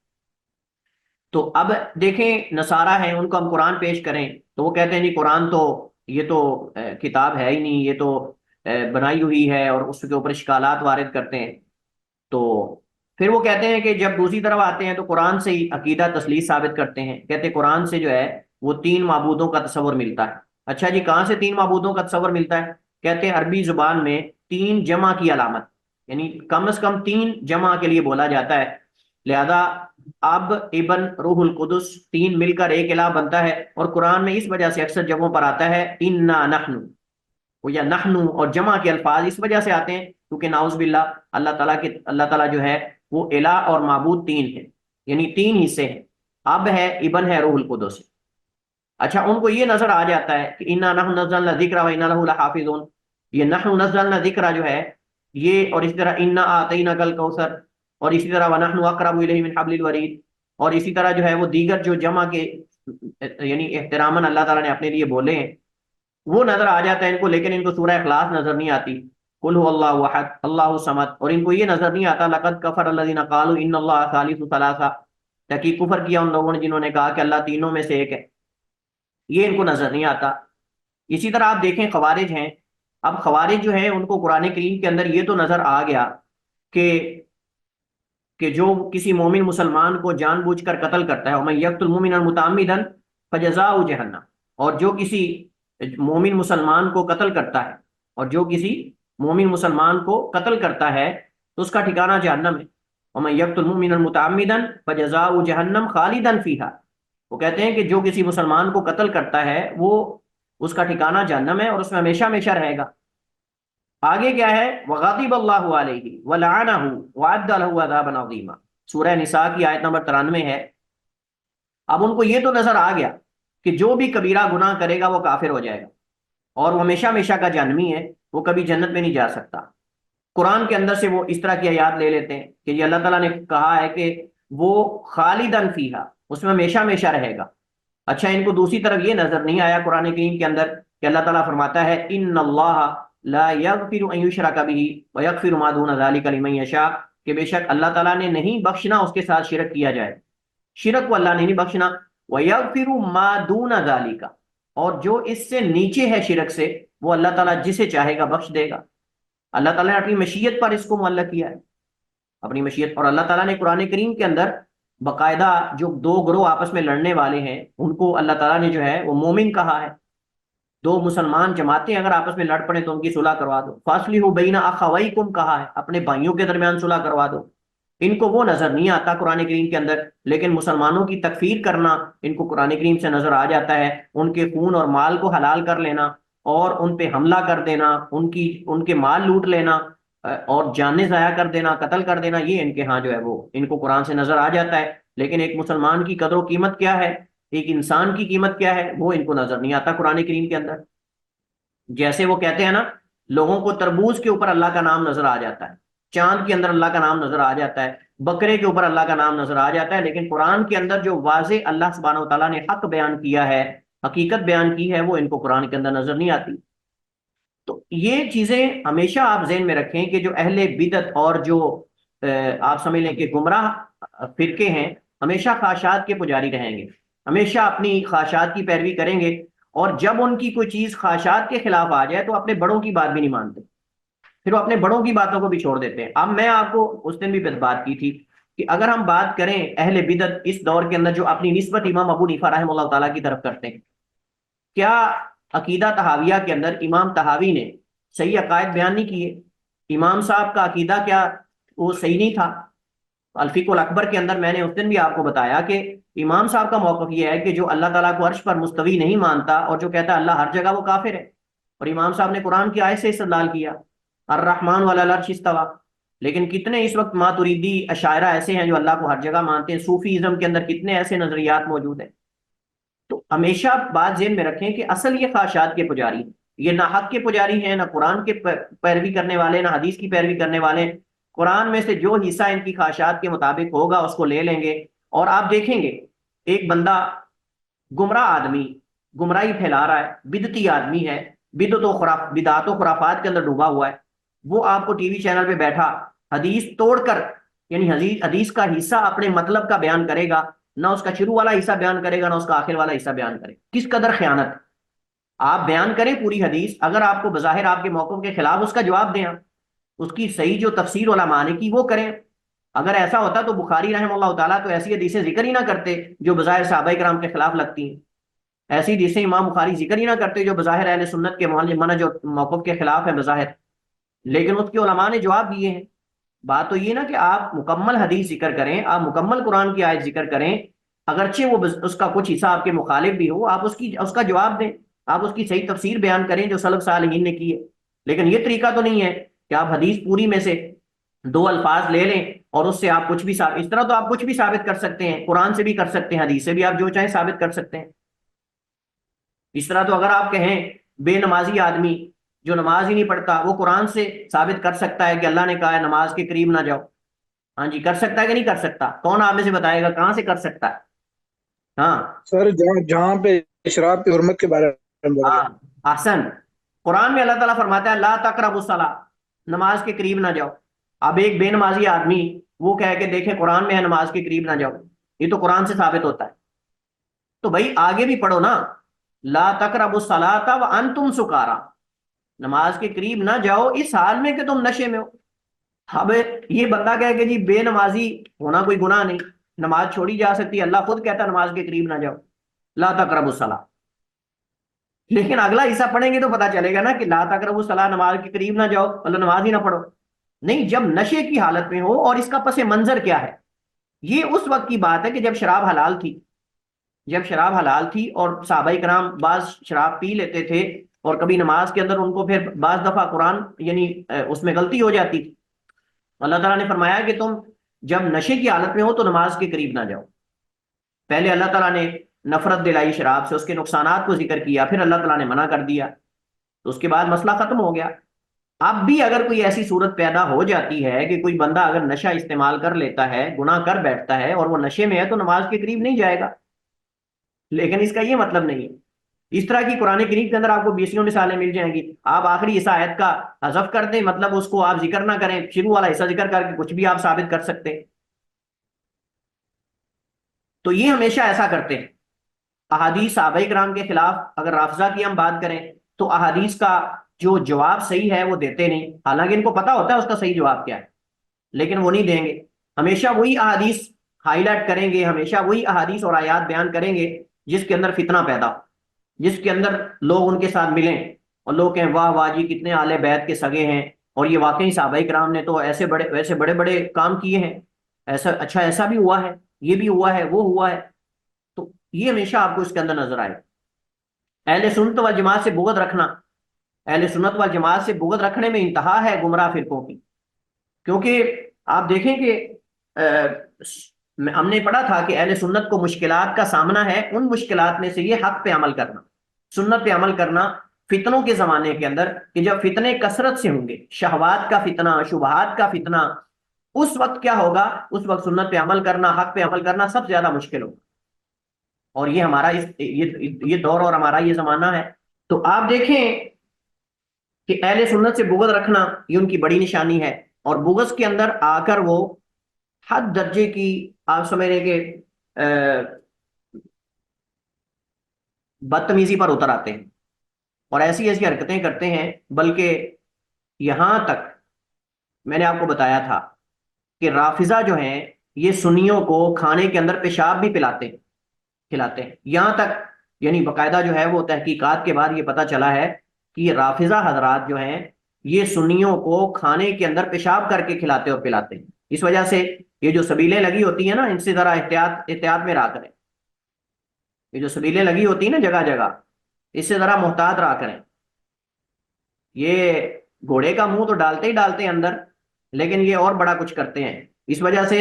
تو اب دیکھیں نصارہ ہیں، ان کو ہم قرآن پیش کریں تو وہ کہتے ہیں جی قرآن تو یہ تو کتاب ہے ہی نہیں، یہ تو بنائی ہوئی ہے، اور اس کے اوپر اشکالات وارد کرتے ہیں۔ تو پھر وہ کہتے ہیں کہ جب دوسری طرف آتے ہیں تو قرآن سے ہی عقیدہ تسلیث ثابت کرتے ہیں، کہتے ہیں قرآن سے جو ہے وہ 3 معبودوں کا تصور ملتا ہے۔ اچھا جی کہاں سے 3 معبودوں کا تصور ملتا ہے؟ کہتے ہیں عربی زبان میں 3 جمع کی علامت، یعنی کم از کم 3 جمع کے لیے بولا جاتا ہے، لہذا اب ابن روح القدس 3 مل کر ایک الہ بنتا ہے، اور قرآن میں اس وجہ سے اکثر جگہوں پر آتا ہے انا نحن، یا نحنو، اور جمع کے الفاظ اس وجہ سے آتے ہیں کیونکہ نعوذ باللہ اللہ تعالیٰ جو ہے وہ الہ اور معبود 3 ہیں، یعنی 3 حصے ہیں، اب ہے، ابن ہے، روح القدس ہے۔ اچھا ان کو یہ نظر آ جاتا ہے کہ انا نحن نزلنا الذکر و انا لہ لحافظون، یہ نحن نزلنا الذکر جو ہے یہ، اور اسی طرح انا اعطیناک الکوثر، اور اسی طرح ونحن اقرب الیہ من حبل الورید، اور اسی طرح جو ہے وہ دیگر جو جمع کے یعنی احتراماً اللہ تعالیٰ نے اپنے لیے بولے ہیں وہ نظر آ جاتا ہے ان کو، لیکن ان کو سورہ اخلاص نظر نہیں آتی، قل هو اللہ احد اللہ الصمد، اور ان کو یہ نظر نہیں آتا لقد کفر الذین قالوا ان اللہ ثالث ثلاثہ، تحقیق کفر کیا ان لوگوں نے جنہوں نے کہا کہ اللہ تینوں میں سے ایک ہے، یہ ان کو نظر نہیں آتا۔ اسی طرح آپ دیکھیں خوارج ہیں، اب خوارج جو ہیں ان کو قرآن کریم کے اندر یہ تو نظر آ گیا کہ جو کسی مومن مسلمان کو جان بوجھ کر قتل کرتا ہے، وَمَن يَقْتُلْ مُؤْمِنًا مُتَعَمِّدًا فَجَزَاؤُهُ جَهَنَّمُ، اور جو کسی مومن مسلمان کو قتل کرتا ہے، اور جو کسی مومن مسلمان کو قتل کرتا ہے تو اس کا ٹھکانہ جہنم ہے۔ وَمَن يَقْتُلْ مُؤْمِنًا مُتَعَمِّدًا فَجَزَاؤُهُ جَهَنَّمُ خَالِدًا فِيهَا، وہ کہتے ہیں کہ جو کسی مسلمان کو قتل کرتا ہے وہ اس کا ٹھکانہ جہنم ہے اور اس میں ہمیشہ ہمیشہ رہے گا۔ آگے کیا ہے؟ وغضب اللہ علیہ ولعنہ وعد له عذابا عظیما، سورہ نساء کی آیت نمبر 93 ہے۔ اب ان کو یہ تو نظر آ گیا کہ جو بھی کبیرہ گناہ کرے گا وہ کافر ہو جائے گا اور وہ ہمیشہ ہمیشہ کا جہنمی ہے، وہ کبھی جنت میں نہیں جا سکتا۔ قرآن کے اندر سے وہ اس طرح کی آیات لے لیتے ہیں کہ یہ اللہ تعالیٰ نے کہا ہے کہ وہ خالدن فیہا، اس میں ہمیشہ ہمیشہ رہے گا۔ اچھا، ان کو دوسری طرف یہ نظر نہیں آیا قرآن کریم کے اندر کہ اللہ تعالیٰ فرماتا ہے ان اللہ لا یغفر ان یشرک بہ ویغفر ما دون ذلک لمن یشاء، کہ بے شک اللہ تعالیٰ نے نہیں بخشنا اس کے ساتھ شرک کیا جائے، شرک کو اللہ نے نہیں بخشنا۔ ویغفر ما دون ذلک، اور جو اس سے نیچے ہے شرک سے وہ اللہ تعالیٰ جسے چاہے گا بخش دے گا۔ اللہ تعالیٰ نے اپنی مشیت پر اس کو معلق کیا ہے، اپنی مشیت۔ اور اللہ تعالیٰ نے قرآن کریم کے اندر باقاعدہ جو دو گروہ آپس میں لڑنے والے ہیں ان کو اللہ تعالیٰ نے جو ہے وہ مومن کہا ہے۔ دو مسلمان جماعتیں اگر آپس میں لڑ پڑے تو ان کی صلح کروا دو۔ فاصلحوا بین اخویکم کہا ہے، اپنے بھائیوں کے درمیان صلح کروا دو۔ ان کو وہ نظر نہیں آتا قرآن کریم کے اندر، لیکن مسلمانوں کی تکفیر کرنا ان کو قرآن کریم سے نظر آ جاتا ہے، ان کے خون اور مال کو حلال کر لینا اور ان پہ حملہ کر دینا، ان کے مال لوٹ لینا اور جانیں ضائع کر دینا، قتل کر دینا، یہ ان کے ہاں جو ہے وہ ان کو قرآن سے نظر آ جاتا ہے۔ لیکن ایک مسلمان کی قدر و قیمت کیا ہے، ایک انسان کی قیمت کیا ہے، وہ ان کو نظر نہیں آتا قرآن کریم کے اندر۔ جیسے وہ کہتے ہیں نا، لوگوں کو تربوز کے اوپر اللہ کا نام نظر آ جاتا ہے، چاند کے اندر اللہ کا نام نظر آ جاتا ہے، بکرے کے اوپر اللہ کا نام نظر آ جاتا ہے، لیکن قرآن کے اندر جو واضح اللہ سبحانہ و تعالیٰ نے حق بیان کیا ہے، حقیقت بیان کی ہے، وہ ان کو قرآن کے اندر نظر نہیں آتی۔ تو یہ چیزیں ہمیشہ آپ ذہن میں رکھیں کہ جو اہل بدعت اور جو آپ سمجھ لیں کہ گمراہ فرقے ہیں، ہمیشہ خواہشات کے پجاری رہیں گے، ہمیشہ اپنی خواہشات کی پیروی کریں گے، اور جب ان کی کوئی چیز خواہشات کے خلاف آ جائے تو اپنے بڑوں کی بات بھی نہیں مانتے، پھر وہ اپنے بڑوں کی باتوں کو بھی چھوڑ دیتے ہیں۔ اب میں آپ کو اس دن بھی بات کی تھی کہ اگر ہم بات کریں اہل بدعت اس دور کے اندر جو اپنی نسبت امام ابو حنیفہ رحمہ اللہ تعالیٰ کی طرف کرتے ہیں، کیا عقیدہ تحاویہ کے اندر امام تحاوی نے صحیح عقائد بیان نہیں کیے؟ امام صاحب کا عقیدہ کیا وہ صحیح نہیں تھا؟ الفقہ الاکبر کے اندر میں نے اس دن بھی آپ کو بتایا کہ امام صاحب کا موقف یہ ہے کہ جو اللہ تعالیٰ کو عرش پر مستوی نہیں مانتا اور جو کہتا ہے اللہ ہر جگہ، وہ کافر ہے۔ اور امام صاحب نے قرآن کی آیت سے استدلال کیا، الرحمن علی العرش استویٰ۔ لیکن کتنے اس وقت ماتریدی اشاعرہ ایسے ہیں جو اللہ کو ہر جگہ مانتے ہیں، صوفی ازم کے اندر کتنے ایسے نظریات موجود ہیں۔ تو ہمیشہ بات ذہن میں رکھیں کہ اصل یہ خواہشات کے پجاری، یہ نہ حق کے پجاری ہیں، نہ قرآن کے پیروی کرنے والے، نہ حدیث کی پیروی کرنے والے۔ قرآن میں سے جو حصہ ان کی خواہشات کے مطابق ہوگا اس کو لے لیں گے، اور آپ دیکھیں گے ایک بندہ گمراہ آدمی گمراہی پھیلا رہا ہے، بدعتی آدمی ہے، بدعات و خرافات کے اندر ڈوبا ہوا ہے، وہ آپ کو ٹی وی چینل پہ بیٹھا حدیث توڑ کر، یعنی حدیث کا حصہ اپنے مطلب کا بیان کرے گا، نہ اس کا شروع والا حصہ بیان کرے گا، نہ اس کا آخر والا حصہ بیان کرے گا۔ کس قدر خیانت! آپ بیان کریں پوری حدیث، اگر آپ کو بظاہر آپ کے موقف کے خلاف اس کا جواب دیں، اس کی صحیح جو تفسیر علماء نے کی وہ کریں۔ اگر ایسا ہوتا تو بخاری رحمہ اللہ تعالیٰ تو ایسی حدیثیں ذکر ہی نہ کرتے جو بظاہر صحابہ کرام کے خلاف لگتی ہیں، ایسی حدیثیں امام بخاری ذکر ہی نہ کرتے جو بظاہر اہل سنت کے منہج اور موقف کے خلاف ہے بظاہر، لیکن اس کے علماء نے جواب دیے ہیں۔ بات تو یہ نا کہ آپ مکمل حدیث ذکر کریں، آپ مکمل قرآن کی آیت ذکر کریں، اگرچہ وہ اس کا کچھ حصہ آپ کے مخالف بھی ہو، آپ اس کا جواب دیں، آپ اس کی صحیح تفسیر بیان کریں جو سلف صالحین نے کی ہے۔ لیکن یہ طریقہ تو نہیں ہے کہ آپ حدیث پوری میں سے دو الفاظ لے لیں اور اس سے آپ کچھ بھی اس طرح تو آپ کچھ بھی ثابت کر سکتے ہیں، قرآن سے بھی کر سکتے ہیں، حدیث سے بھی آپ جو چاہیں ثابت کر سکتے ہیں۔ اس طرح تو اگر آپ کہیں بے نمازی آدمی جو نماز ہی نہیں پڑھتا وہ قرآن سے ثابت کر سکتا ہے کہ اللہ نے کہا ہے نماز کے قریب نہ جاؤ، ہاں جی کر سکتا ہے کہ نہیں کر سکتا؟ کون آپ میں سے بتائے گا کہاں سے کر سکتا ہے؟ ہاں سر جہاں پہ شراب کی حرمت کے بارے میں بولا ہاں گیا۔ احسن، قرآن میں اللہ تعالیٰ فرماتا ہے لا تقربوا الصلاۃ، نماز کے قریب نہ جاؤ۔ اب ایک بے نمازی آدمی وہ کہہ کے دیکھیں قرآن میں ہے نماز کے قریب نہ جاؤ، یہ تو قرآن سے ثابت ہوتا ہے، تو بھائی آگے بھی پڑھو نا، لا تقربوا الصلاۃ وانتم سکارا، نماز کے قریب نہ جاؤ اس حال میں کہ تم نشے میں ہو۔ اب یہ بندہ کہے کہ جی بے نمازی ہونا کوئی گناہ نہیں، نماز چھوڑی جا سکتی ہے، اللہ خود کہتا ہے نماز کے قریب نہ جاؤ، لا تقربوا الصلاۃ۔ لیکن اگلا حصہ پڑھیں گے تو پتا چلے گا نا کہ لا تقربوا الصلاۃ نماز کے قریب نہ جاؤ مطلب نماز ہی نہ پڑھو، نہیں، جب نشے کی حالت میں ہو۔ اور اس کا پس منظر کیا ہے؟ یہ اس وقت کی بات ہے کہ جب شراب حلال تھی، جب شراب حلال تھی اور صحابہ کرام بعض شراب پی لیتے تھے اور کبھی نماز کے اندر ان کو پھر بعض دفعہ قرآن یعنی اس میں غلطی ہو جاتی تھی، اللہ تعالیٰ نے فرمایا کہ تم جب نشے کی حالت میں ہو تو نماز کے قریب نہ جاؤ۔ پہلے اللہ تعالیٰ نے نفرت دلائی شراب سے، اس کے نقصانات کو ذکر کیا، پھر اللہ تعالیٰ نے منع کر دیا، تو اس کے بعد مسئلہ ختم ہو گیا۔ اب بھی اگر کوئی ایسی صورت پیدا ہو جاتی ہے کہ کوئی بندہ اگر نشہ استعمال کر لیتا ہے، گناہ کر بیٹھتا ہے اور وہ نشے میں ہے، تو نماز کے قریب نہیں جائے گا، لیکن اس کا یہ مطلب نہیں ہے۔ اس طرح کی قرآن کریم کے اندر آپ کو بیسوں مثالیں مل جائیں گی۔ آپ آخری اس آیت کا حذف کر دیں، مطلب اس کو آپ ذکر نہ کریں، شروع والا حصہ ذکر کر کے کچھ بھی آپ ثابت کر سکتے ہیں۔ تو یہ ہمیشہ ایسا کرتے ہیں۔ احادیث صحابہ کرام کے خلاف اگر رافضہ کی ہم بات کریں تو احادیث کا جو جواب صحیح ہے وہ دیتے نہیں، حالانکہ ان کو پتا ہوتا ہے اس کا صحیح جواب کیا ہے، لیکن وہ نہیں دیں گے۔ ہمیشہ وہی احادیث ہائی لائٹ کریں گے، ہمیشہ وہی احادیث اور آیات بیان کریں گے جس کے اندر فتنہ پیدا ہو، جس کے اندر لوگ ان کے ساتھ ملیں اور لوگ کہیں واہ واہ جی کتنے اہل بیت کے سگے ہیں، اور یہ واقعی صحابہ کرام نے تو ایسے بڑے بڑے کام کیے ہیں، ایسا اچھا ایسا بھی ہوا ہے، یہ بھی ہوا ہے، وہ ہوا ہے۔ تو یہ ہمیشہ آپ کو اس کے اندر نظر آئے۔ اہل سنت و جماعت سے بغض رکھنا، اہل سنت و جماعت سے بغض رکھنے میں انتہا ہے گمراہ فرقوں کی، کیونکہ آپ دیکھیں کہ ہم نے پڑھا تھا کہ اہل سنت کو مشکلات کا سامنا ہے، ان مشکلات میں سے یہ حق پہ عمل کرنا، سنت پہ عمل کرنا فتنوں کے زمانے کے اندر، کہ جب فتنے کثرت سے ہوں گے، شہوات کا فتنہ، شبہات کا فتنہ، اس وقت کیا ہوگا؟ اس وقت سنت پہ عمل کرنا، حق پہ عمل کرنا سب سے زیادہ مشکل ہوگا۔ اور یہ ہمارا یہ دور اور ہمارا یہ زمانہ ہے۔ تو آپ دیکھیں کہ اہل سنت سے بغض رکھنا یہ ان کی بڑی نشانی ہے، اور بغض کے اندر آ کر وہ حد درجے کی آپ سمجھ رہے کہ بدتمیزی پر اتر آتے ہیں اور ایسی ایسی حرکتیں کرتے ہیں، بلکہ یہاں تک میں نے آپ کو بتایا تھا کہ رافضہ جو ہیں یہ سنیوں کو کھانے کے اندر پیشاب بھی کھلاتے ہیں، یہاں تک یعنی باقاعدہ جو ہے وہ تحقیقات کے بعد یہ پتہ چلا ہے کہ یہ رافضہ حضرات جو ہیں یہ سنیوں کو کھانے کے اندر پیشاب کر کے کھلاتے اور پلاتے ہیں۔ اس وجہ سے یہ جو سبیلیں لگی ہوتی ہیں نا، ان سے ذرا احتیاط میں رہا کریں۔ یہ جو سبیلیں لگی ہوتی ہیں نا جگہ جگہ، اس سے ذرا محتاط رہا کریں۔ یہ گھوڑے کا منہ تو ڈالتے ہی ڈالتے ہیں اندر، لیکن یہ اور بڑا کچھ کرتے ہیں۔ اس وجہ سے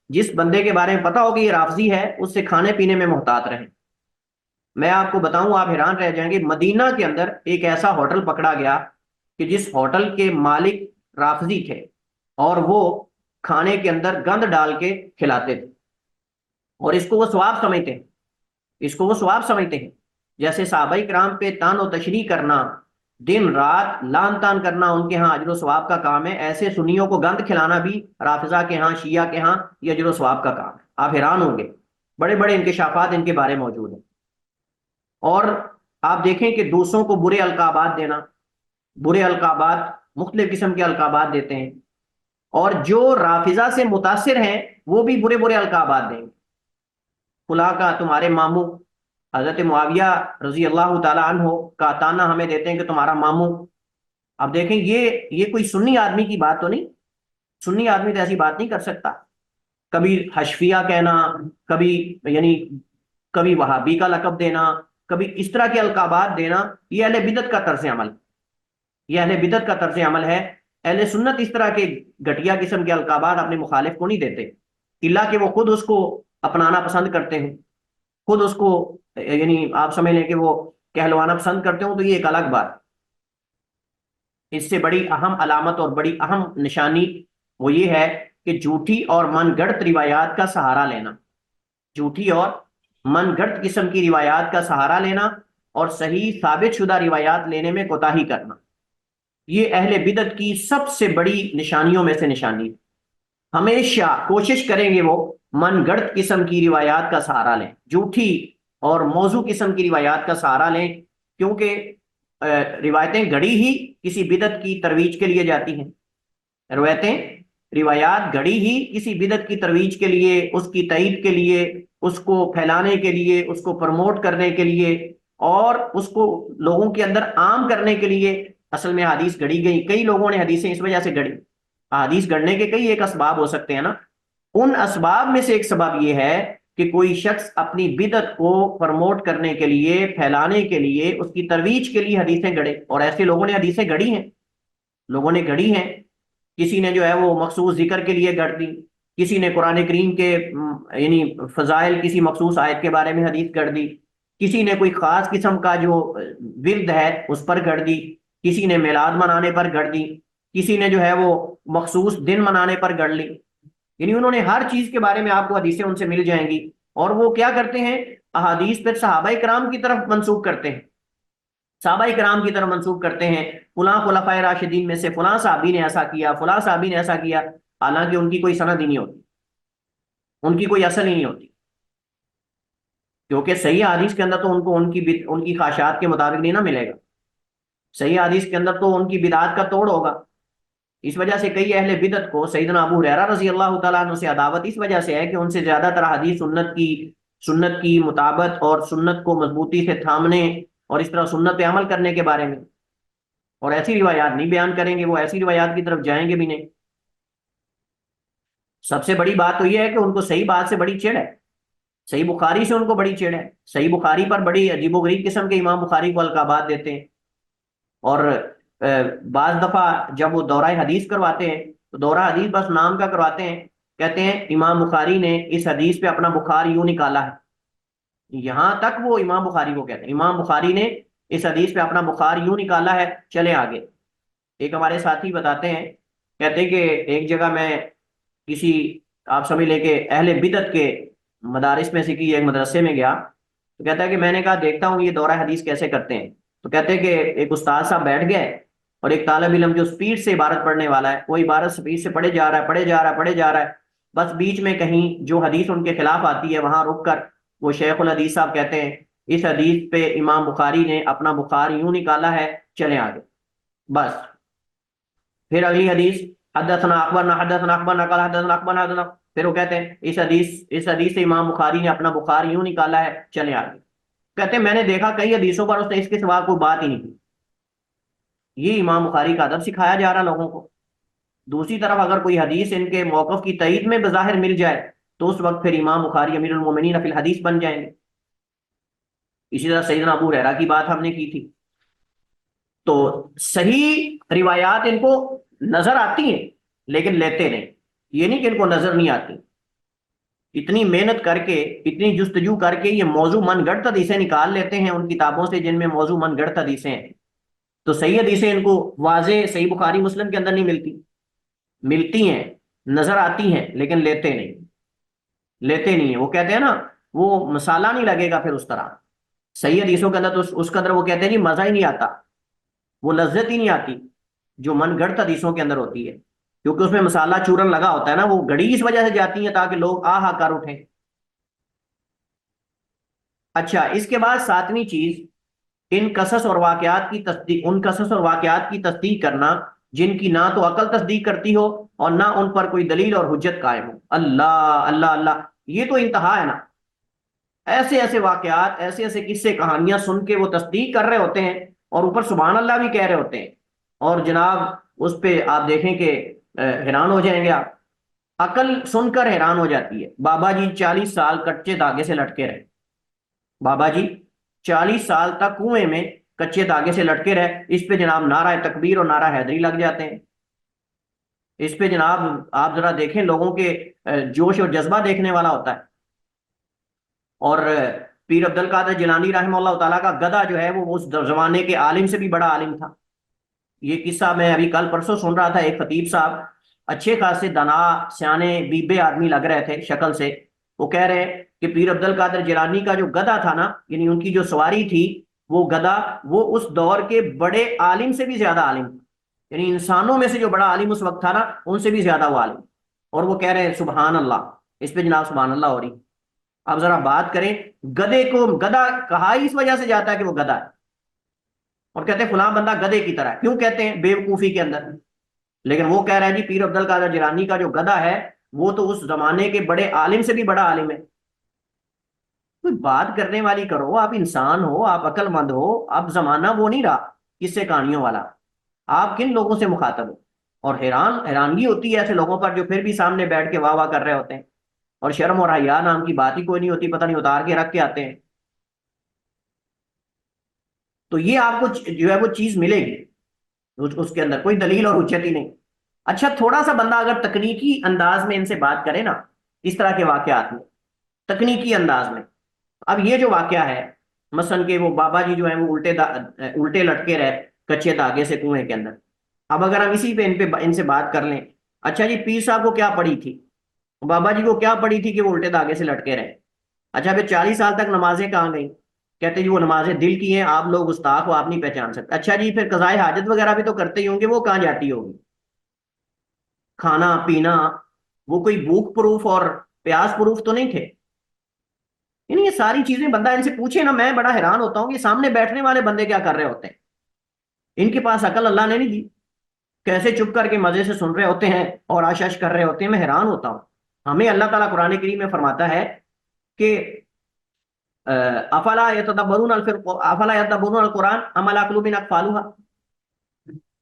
جس بندے کے بارے میں پتا ہو کہ یہ رافضی ہے، اس سے کھانے پینے میں محتاط رہیں۔ میں آپ کو بتاؤں، آپ حیران رہ جائیں گے، مدینہ کے اندر ایک ایسا ہوٹل پکڑا گیا کہ جس ہوٹل کے مالک رافضی تھے، اور وہ کھانے کے اندر گند ڈال کے کھلاتے تھے، اور اس کو وہ ثواب سمجھتے ہیں۔ جیسے صحابہ کرام پہ تان و تشریح کرنا، دن رات لان تان کرنا ان کے ہاں اجر و ثواب کا کام ہے، ایسے سنیوں کو گند کھلانا بھی رافضہ کے ہاں، شیعہ کے ہاں یہ اجر و ثواب کا کام ہے۔ آپ حیران ہوں گے، بڑے بڑے انکشافات ان کے بارے موجود ہیں۔ اور آپ دیکھیں کہ دوسروں کو برے القابات دینا، برے القابات، مختلف قسم کے القابات دیتے ہیں، اور جو رافضہ سے متاثر ہیں وہ بھی برے برے القابات دیں گے۔ فلاں کا تمہارے ماموں، حضرت معاویہ رضی اللہ تعالیٰ عنہ کا تانا ہمیں دیتے ہیں کہ تمہارا ماموں۔ اب دیکھیں یہ کوئی سنی آدمی کی بات تو نہیں، سنی آدمی تو ایسی بات نہیں کر سکتا۔ کبھی حشفیہ کہنا، کبھی وہابی کا لقب دینا، کبھی اس طرح کے القابات دینا، یہ اہل بدعت کا طرز عمل، یہ اہل بدعت کا طرز عمل ہے۔ اہل سنت اس طرح کے گھٹیا قسم کے القابات اپنے مخالف کو نہیں دیتے، الا کہ وہ خود اس کو اپنانا پسند کرتے ہیں، خود اس کو یعنی آپ سمجھ لیں کہ وہ کہلوانا پسند کرتے ہوں، تو یہ ایک الگ بات۔ اس سے بڑی اہم علامت اور بڑی اہم نشانی وہ یہ ہے کہ جھوٹی اور من گڑت روایات کا سہارا لینا، جھوٹی اور من گڑت قسم کی روایات کا سہارا لینا اور صحیح ثابت شدہ روایات لینے میں کوتاہی کرنا، یہ اہل بدعت کی سب سے بڑی نشانیوں میں سے نشانی ہے۔ ہمیشہ کوشش کریں گے وہ من گڑت قسم کی روایات کا سہارا لیں، جھوٹی اور موضوع قسم کی روایات کا سہارا لیں، کیونکہ روایتیں گھڑی ہی کسی بدعت کی ترویج کے لیے جاتی ہیں، روایات گھڑی ہی کسی بدعت کی ترویج کے لیے، اس کی تائید کے لیے، اس کو پھیلانے کے لیے، اس کو پروموٹ کرنے کے لیے، اور اس کو لوگوں کے اندر عام کرنے کے لیے اصل میں حدیث گھڑی گئی۔ کئی لوگوں نے حدیثیں اس وجہ سے گھڑی، حدیث گھڑنے کے کئی ایک اسباب ہو سکتے ہیں نا، ان اسباب میں سے ایک سبب یہ ہے کہ کوئی شخص اپنی بدعت کو پرموٹ کرنے کے لیے، پھیلانے کے لیے، اس کی ترویج کے لیے حدیثیں گڑھے، اور ایسے لوگوں نے حدیثیں گڑھی ہیں، لوگوں نے گڑھی ہیں۔ کسی نے جو ہے وہ مخصوص ذکر کے لیے گڑھ دی، کسی نے قرآن کریم کے یعنی فضائل کسی مخصوص آیت کے بارے میں حدیث گڑھ دی، کسی نے کوئی خاص قسم کا جو ورد ہے اس پر گڑھ دی، کسی نے میلاد منانے پر گڑھ دی، کسی نے جو ہے وہ مخصوص دن منانے پر گڑھ لی۔ یعنی انہوں نے ہر چیز کے بارے میں، آپ کو حدیثیں ان سے مل جائیں گی، اور وہ کیا کرتے ہیں، احادیث پہ صحابہ کرام کی طرف منسوب کرتے ہیں، صحابہ کرام کی طرف منسوب کرتے ہیں، فلاں خلفائے راشدین میں سے فلاں صحابی نے ایسا کیا، فلاں صحابی نے ایسا کیا، حالانکہ ان کی کوئی سند ہی نہیں ہوتی، ان کی کوئی اصل ہی نہیں ہوتی، کیونکہ صحیح حدیث کے اندر تو ان کو ان کی خواہشات کے مطابق نہیں نہ ملے گا، صحیح حدیث کے اندر تو ان کی بدعات کا توڑ ہوگا۔ اس وجہ سے کئی اہل بدعت کو سیدنا ابو ہریرہ رضی اللہ تعالیٰ عنہ سے عداوت اس وجہ سے ہے کہ ان سے زیادہ تر حدیث سنت کی مطابقت اور سنت کو مضبوطی سے تھامنے اور اس طرح سنت پہ عمل کرنے کے بارے میں، اور ایسی روایات نہیں بیان کریں گے، وہ ایسی روایات کی طرف جائیں گے بھی نہیں۔ سب سے بڑی بات تو یہ ہے کہ ان کو صحیح بات سے بڑی چڑ ہے، صحیح بخاری سے ان کو بڑی چڑ ہے، صحیح بخاری پر بڑی عجیب و غریب قسم کے امام بخاری کو القابات دیتے ہیں، اور بعض دفعہ جب وہ دورہ حدیث کرواتے ہیں تو دورہ حدیث بس نام کا کرواتے ہیں، کہتے ہیں امام بخاری نے اس حدیث پہ اپنا بخار یوں نکالا ہے، یہاں تک وہ امام بخاری کو کہتے ہیں امام بخاری نے اس حدیث پہ اپنا بخار یوں نکالا ہے، چلے آگے۔ ایک ہمارے ساتھی بتاتے ہیں، کہتے ہیں کہ ایک جگہ میں کسی، آپ سمجھ لیں کہ اہل بدعت کے مدارس میں سے ایک مدرسے میں گیا، تو کہتا ہے کہ میں نے کہا دیکھتا ہوں یہ دورہ حدیث کیسے کرتے ہیں، تو کہتے ہیں کہ ایک استاد صاحب بیٹھ گئے اور ایک طالب علم جو سپیڈ سے عبارت پڑھنے والا ہے، وہ عبارت سپیڈ سے پڑھے جا رہا ہے، پڑھے جا رہا ہے، بس بیچ میں کہیں جو حدیث ان کے خلاف آتی ہے وہاں رک کر وہ شیخ الحدیث صاحب کہتے ہیں اس حدیث پہ امام بخاری نے اپنا بخار یوں نکالا ہے، چلیں آگے۔ بس پھر اگلی حدیث حدثنا اخبرنا حدثنا اخبرنا قال حدثنا اخبرنا حدثنا، پھر وہ کہتے ہیں اس حدیث سے امام بخاری نے اپنا بخار یوں نکالا ہے، چلیں آگے۔ کہتے ہیں میں نے دیکھا کئی حدیثوں پر اس نے اس کے سوا کوئی بات ہی نہیں کی۔ یہ امام بخاری کا ادب سکھایا جا رہا لوگوں کو۔ دوسری طرف اگر کوئی حدیث ان کے موقف کی تائید میں بظاہر مل جائے تو اس وقت پھر امام بخاری امیر المومنین فی الحدیث بن جائیں گے۔ اسی طرح سیدنا ابو ہریرہ کی بات ہم نے کی تھی۔ تو صحیح روایات ان کو نظر آتی ہیں لیکن لیتے نہیں، یہ نہیں کہ ان کو نظر نہیں آتی، اتنی محنت کر کے، اتنی جستجو کر کے یہ موضوع من گڑت حدیثیں نکال لیتے ہیں ان کتابوں سے جن میں موضوع من گڑت حدیثیں ہیں۔ تو صحیح حدیثیں ان کو واضح صحیح بخاری مسلم کے اندر نہیں ملتی ہیں، نظر آتی ہیں لیکن لیتے نہیں ہیں۔ وہ کہتے ہیں نا وہ مسالہ نہیں لگے گا پھر اس طرح صحیح حدیثوں کے اندر، تو اس کے اندر وہ کہتے ہیں جی مزہ ہی نہیں آتا، وہ لذت ہی نہیں آتی جو من گڑت حدیثوں کے اندر ہوتی ہے، کیونکہ اس میں مسالہ چورن لگا ہوتا ہے نا، وہ گڑی اس وجہ سے جاتی ہیں تاکہ لوگ آہا کر اٹھیں۔ اچھا، اس کے بعد ساتویں چیز ان قصص اور واقعات کی تصدیق کرنا جن کی نہ تو عقل تصدیق کرتی ہو اور نہ ان پر کوئی دلیل اور حجت قائم ہو۔ اللہ اللہ اللہ، یہ تو انتہا ہے نا، ایسے ایسے واقعات، ایسے ایسے قصے کہانیاں سن کے وہ تصدیق کر رہے ہوتے ہیں اور اوپر سبحان اللہ بھی کہہ رہے ہوتے ہیں، اور جناب اس پہ آپ دیکھیں کہ حیران ہو جائیں گے آپ، عقل سن کر حیران ہو جاتی ہے۔ بابا جی 40 سال کچے دھاگے سے لٹکے رہے، بابا جی 40 سال تک کنویں میں کچے دھاگے سے لٹکے رہے، اس پہ جناب نعرہ تکبیر اور نعرہ حیدری لگ جاتے ہیں، اس پہ جناب آپ ذرا دیکھیں لوگوں کے جوش اور جذبہ دیکھنے والا ہوتا ہے۔ اور پیر عبد القادر جیلانی رحمہ اللہ تعالیٰ کا گدھا جو ہے وہ اس زمانے کے عالم سے بھی بڑا عالم تھا۔ یہ قصہ میں ابھی کل پرسوں سن رہا تھا، ایک خطیب صاحب اچھے خاصے دانا سیانے بیبے آدمی لگ رہے تھے شکل سے، وہ کہہ رہے ہیں کہ پیر عبد القادر جیلانی کا جو گدھا تھا نا، یعنی ان کی جو سواری تھی، وہ گدھا وہ اس دور کے بڑے عالم سے بھی زیادہ عالم تھا، یعنی انسانوں میں سے جو بڑا عالم اس وقت تھا نا ان سے بھی زیادہ وہ عالم، اور وہ کہہ رہے ہیں سبحان اللہ، اس پہ جناب سبحان اللہ ہو رہی۔ آپ ذرا بات کریں، گدھے کو گدھا کہا ہی اس وجہ سے جاتا ہے کہ وہ گدھا ہے، اور کہتے ہیں فلاں بندہ گدھے کی طرح ہے، کیوں کہتے ہیں؟ بے وقوفی کے اندر۔ لیکن وہ کہہ رہا ہے جی پیر عبد القادر جیلانی کا جو گدھا ہے وہ تو اس زمانے کے بڑے عالم سے بھی بڑا عالم ہے۔ کوئی بات کرنے والی کرو، آپ انسان ہو، آپ عقل مند ہو، اب زمانہ وہ نہیں رہا قصے کہانیوں والا، آپ کن لوگوں سے مخاطب ہو؟ اور حیرانگی ہوتی ہے ایسے لوگوں پر جو پھر بھی سامنے بیٹھ کے واہ واہ کر رہے ہوتے ہیں۔ اور شرم اور حیا نام کی بات ہی کوئی نہیں ہوتی، پتہ نہیں اتار کے رکھ کے آتے ہیں۔ تو یہ آپ کو جو ہے وہ چیز ملے گی، اس کے اندر کوئی دلیل اور حجت ہی نہیں۔ اچھا تھوڑا سا بندہ اگر تکنیکی انداز میں ان سے بات کرے نا، اس طرح کے واقعات میں تکنیکی انداز میں، اب یہ جو واقعہ ہے مثلا کہ وہ بابا جی جو ہیں وہ الٹے لٹکے رہے کچے دھاگے سے کنویں کے اندر، اب اگر ہم اسی پہ ان سے بات کر لیں، اچھا جی پیر صاحب کو کیا پڑی تھی، بابا جی کو کیا پڑی تھی کہ وہ الٹے دھاگے سے لٹکے رہے؟ اچھا پھر 40 سال تک نمازیں کہاں گئیں؟ کہتے جی وہ نمازیں دل کی ہیں، آپ لوگ گستاخ ہو، آپ نہیں پہچان سکتے۔ اچھا جی پھر قضائے حاجت وغیرہ بھی تو کرتے ہی ہوں گے، وہ کہاں جاتی ہوگی؟ کھانا پینا وہ کوئی بھوک پروف اور پیاس پروف تو نہیں تھے؟ یعنی یہ ساری چیزیں بندہ ان سے پوچھے نا، میں بڑا حیران ہوتا ہوں کہ سامنے بیٹھنے والے بندے کیا کر رہے ہوتے ہیں، ان کے پاس عقل اللہ نے نہیں دی، کیسے چپ کر کے مزے سے سن رہے ہوتے ہیں اور آشش کر رہے ہوتے ہیں۔ میں حیران ہوتا ہوں۔ ہمیں اللہ تعالیٰ قرآن کریم میں فرماتا ہے کہ افلا یتدبرون القرآن ام علی قلوب اقفالها،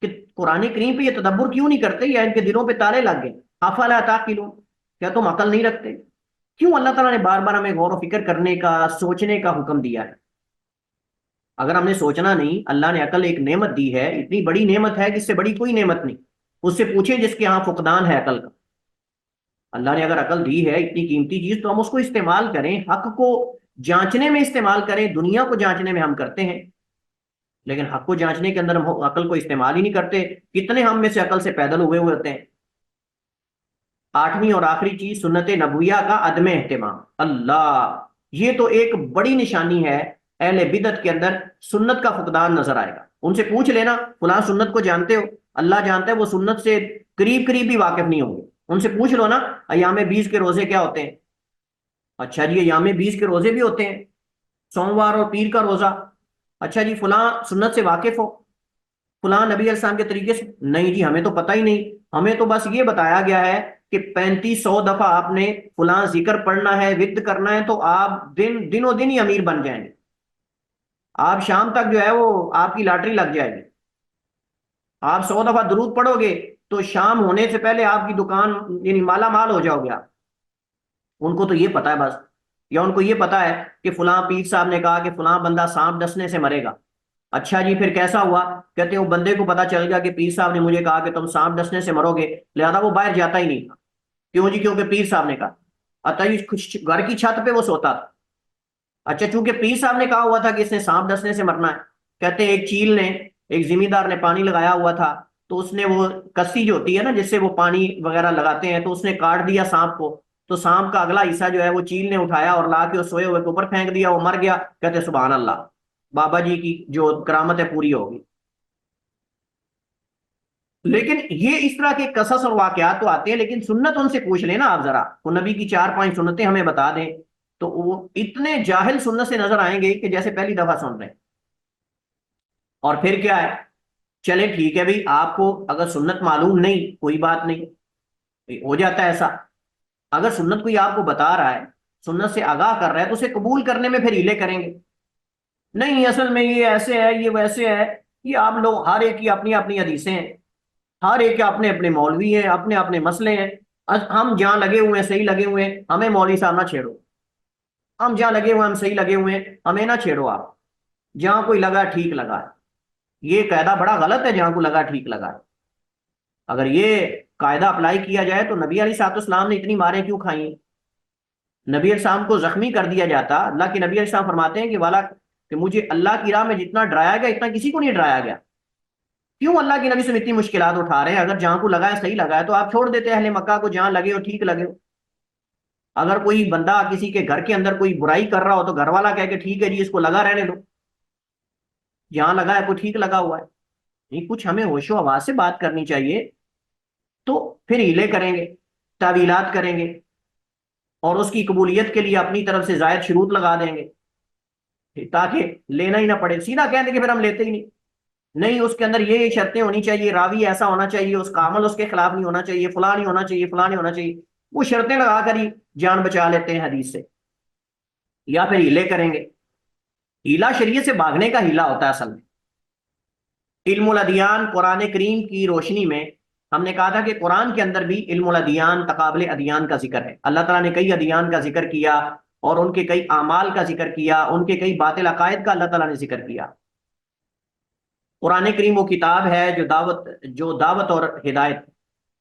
کہ قرآن کریم پہ یہ تدبر کیوں نہیں کرتے، یا ان کے دلوں پہ تالے لگ گئے؟ افلا تعقلون، کیا تم عقل نہیں رکھتے؟ کیوں اللہ تعالیٰ نے بار بار ہمیں غور و فکر کرنے کا، سوچنے کا حکم دیا ہے؟ اگر ہم نے سوچنا نہیں، اللہ نے عقل ایک نعمت دی ہے، اتنی بڑی نعمت ہے کہ اس سے بڑی کوئی نعمت نہیں، اس سے پوچھیں جس کے ہاں فقدان ہے عقل کا۔ اللہ نے اگر عقل دی ہے اتنی قیمتی چیز، تو ہم اس کو استعمال کریں، حق کو جانچنے میں استعمال کریں، دنیا کو جانچنے میں ہم کرتے ہیں لیکن حق کو جانچنے کے اندر ہم عقل کو استعمال ہی نہیں کرتے۔ کتنے ہم میں سے عقل سے پیدل ہوئے ہوتے ہیں۔ 8ویں اور آخری چیز سنت نبویہ کا عدم اہتمام۔ اللہ، یہ تو ایک بڑی نشانی ہے اہل بدعت کے اندر، سنت کا فقدان نظر آئے گا۔ ان سے پوچھ لینا فلاں سنت کو جانتے ہو؟ اللہ جانتا ہے وہ سنت سے قریب قریب بھی واقف نہیں ہوں گے۔ ان سے پوچھ لو نا ایام 20 کے روزے کیا ہوتے ہیں؟ اچھا جی ایام 20 کے روزے بھی ہوتے ہیں، سوموار اور پیر کا روزہ۔ اچھا جی فلاں سنت سے واقف ہو، فلاں نبی علیہ السلام کے طریقے سے؟ نہیں جی ہمیں تو پتہ ہی نہیں، ہمیں تو بس یہ بتایا گیا ہے کہ 3500 دفعہ آپ نے فلاں ذکر پڑھنا ہے، ورد کرنا ہے، تو آپ دنوں دن ہی امیر بن جائیں گے، آپ شام تک جو ہے وہ آپ کی لاٹری لگ جائے گی، آپ 100 دفعہ درود پڑھو گے تو شام ہونے سے پہلے آپ کی دکان یعنی مالا مال ہو جاؤ گے آپ۔ ان کو تو یہ پتا ہے بس، یا ان کو یہ پتا ہے کہ فلاں پیر صاحب نے کہا کہ فلاں بندہ سانپ ڈسنے سے مرے گا۔ اچھا جی پھر کیسا ہوا؟ کہتے ہیں وہ بندے کو پتا چل گیا کہ پیر صاحب نے مجھے کہا کہ تم سانپ ڈسنے سے مرو گے، لہذا وہ باہر جاتا ہی نہیں تھا۔ کیوں جی؟ کیونکہ پیر صاحب نے کہا۔ اچھا گھر کی چھت پہ وہ سوتا تھا۔ اچھا چونکہ پیر صاحب نے کہا ہوا تھا کہ اس نے سانپ ڈسنے سے مرنا ہے، کہتے ہیں ایک چیل نے، ایک زمیندار نے پانی لگایا ہوا تھا، تو اس نے وہ کسی جو ہوتی ہے نا جس سے وہ پانی وغیرہ لگاتے ہیں، تو اس نے کاٹ دیا سانپ کو، تو سانپ کا اگلا حصہ جو ہے وہ چیل نے اٹھایا اور لا کے سوئے ہوئے کے اوپر پھینک دیا، وہ مر گیا۔ کہتے ہیں سبحان اللہ، بابا جی کی جو کرامت ہے پوری ہوگی۔ لیکن یہ اس طرح کے قصص اور واقعات تو آتے ہیں، لیکن سنت ان سے پوچھ لینا آپ ذرا، وہ نبی کی 4-5 سنتیں ہمیں بتا دیں، تو وہ اتنے جاہل سنت سے نظر آئیں گے کہ جیسے پہلی دفعہ سن رہے ہیں۔ اور پھر کیا ہے، چلیں ٹھیک ہے بھائی، آپ کو اگر سنت معلوم نہیں کوئی بات نہیں، ہو جاتا ہے ایسا۔ اگر سنت کوئی آپ کو بتا رہا ہے، سنت سے آگاہ کر رہا ہے، تو اسے قبول کرنے میں پھر ہیلے کریں گے، نہیں اصل میں یہ ایسے ہے، یہ ویسے ہے۔ یہ آپ لوگ ہر ایک کی اپنی اپنی حدیثیں ہیں، ہر ایک کے اپنے اپنے مولوی ہیں، اپنے اپنے مسئلے ہیں۔ ہم جہاں لگے ہوئے ہیں صحیح لگے ہوئے ہیں، ہمیں مولوی صاحب نہ چھیڑو، ہم جہاں لگے ہوئے ہیں ہم صحیح لگے ہوئے ہیں، ہمیں نہ چھیڑو آپ، جہاں کوئی لگا ٹھیک لگا ہے۔ یہ قاعدہ بڑا غلط ہے، جہاں کو لگا ٹھیک لگا ہے۔ اگر یہ قاعدہ اپلائی کیا جائے تو نبی علیہ الصلوۃ والسلام نے اتنی ماریں کیوں کھائی ہیں؟ نبی علیہ السلام کو زخمی کر دیا جاتا، اللہ کے نبی علیہ السلام فرماتے ہیں کہ والا کہ مجھے اللہ کی راہ میں جتنا ڈرایا گیا اتنا کسی کو نہیں ڈرایا گیا۔ کیوں اللہ کے نبی سے اتنی مشکلات اٹھا رہے ہیں؟ اگر جہاں کو لگا ہے صحیح لگا ہے تو آپ چھوڑ دیتے اہل مکہ کو، جہاں لگے ہو ٹھیک لگے ہو۔ اگر کوئی بندہ کسی کے گھر کے اندر کوئی برائی کر رہا ہو تو گھر والا کہے کہ ٹھیک ہے جی اس کو لگا رہنے دو، جہاں لگا ہے کوئی ٹھیک لگا ہوا ہے۔ نہیں، کچھ ہمیں ہوش و حواس سے بات کرنی چاہیے، تو پھر ہیلے کریں گے، تعویلات کریں گے، اور اس کی قبولیت کے لیے اپنی طرف سے زائد شروط لگا دیں گے تاکہ لینا ہی نہ پڑے، سیدھا کہہ دیں کہ پھر ہم لیتے ہی نہیں۔ نہیں، اس کے اندر یہ شرطیں ہونی چاہیے، راوی ایسا ہونا چاہیے، اس کا عمل اس کے خلاف نہیں ہونا چاہیے، فلاں نہیں ہونا چاہیے، فلاں نہیں ہونا چاہیے۔ وہ شرطیں لگا کر ہی جان بچا لیتے ہیں حدیث سے، یا پھر ہیلے کریں گے۔ ہیلا شریعت سے بھاگنے کا ہیلا ہوتا ہے اصل میں۔ علم الادیان قرآن کریم کی روشنی میں ہم نے کہا تھا کہ قرآن کے اندر بھی علم الادیان، تقابل ادیان کا ذکر ہے. اللہ تعالیٰ نے کئی ادیان کا ذکر کیا اور ان کے کئی اعمال کا ذکر کیا، ان کے کئی باطل عقائد کا اللہ تعالیٰ نے ذکر کیا. قرآن کریم وہ کتاب ہے جو دعوت اور ہدایت،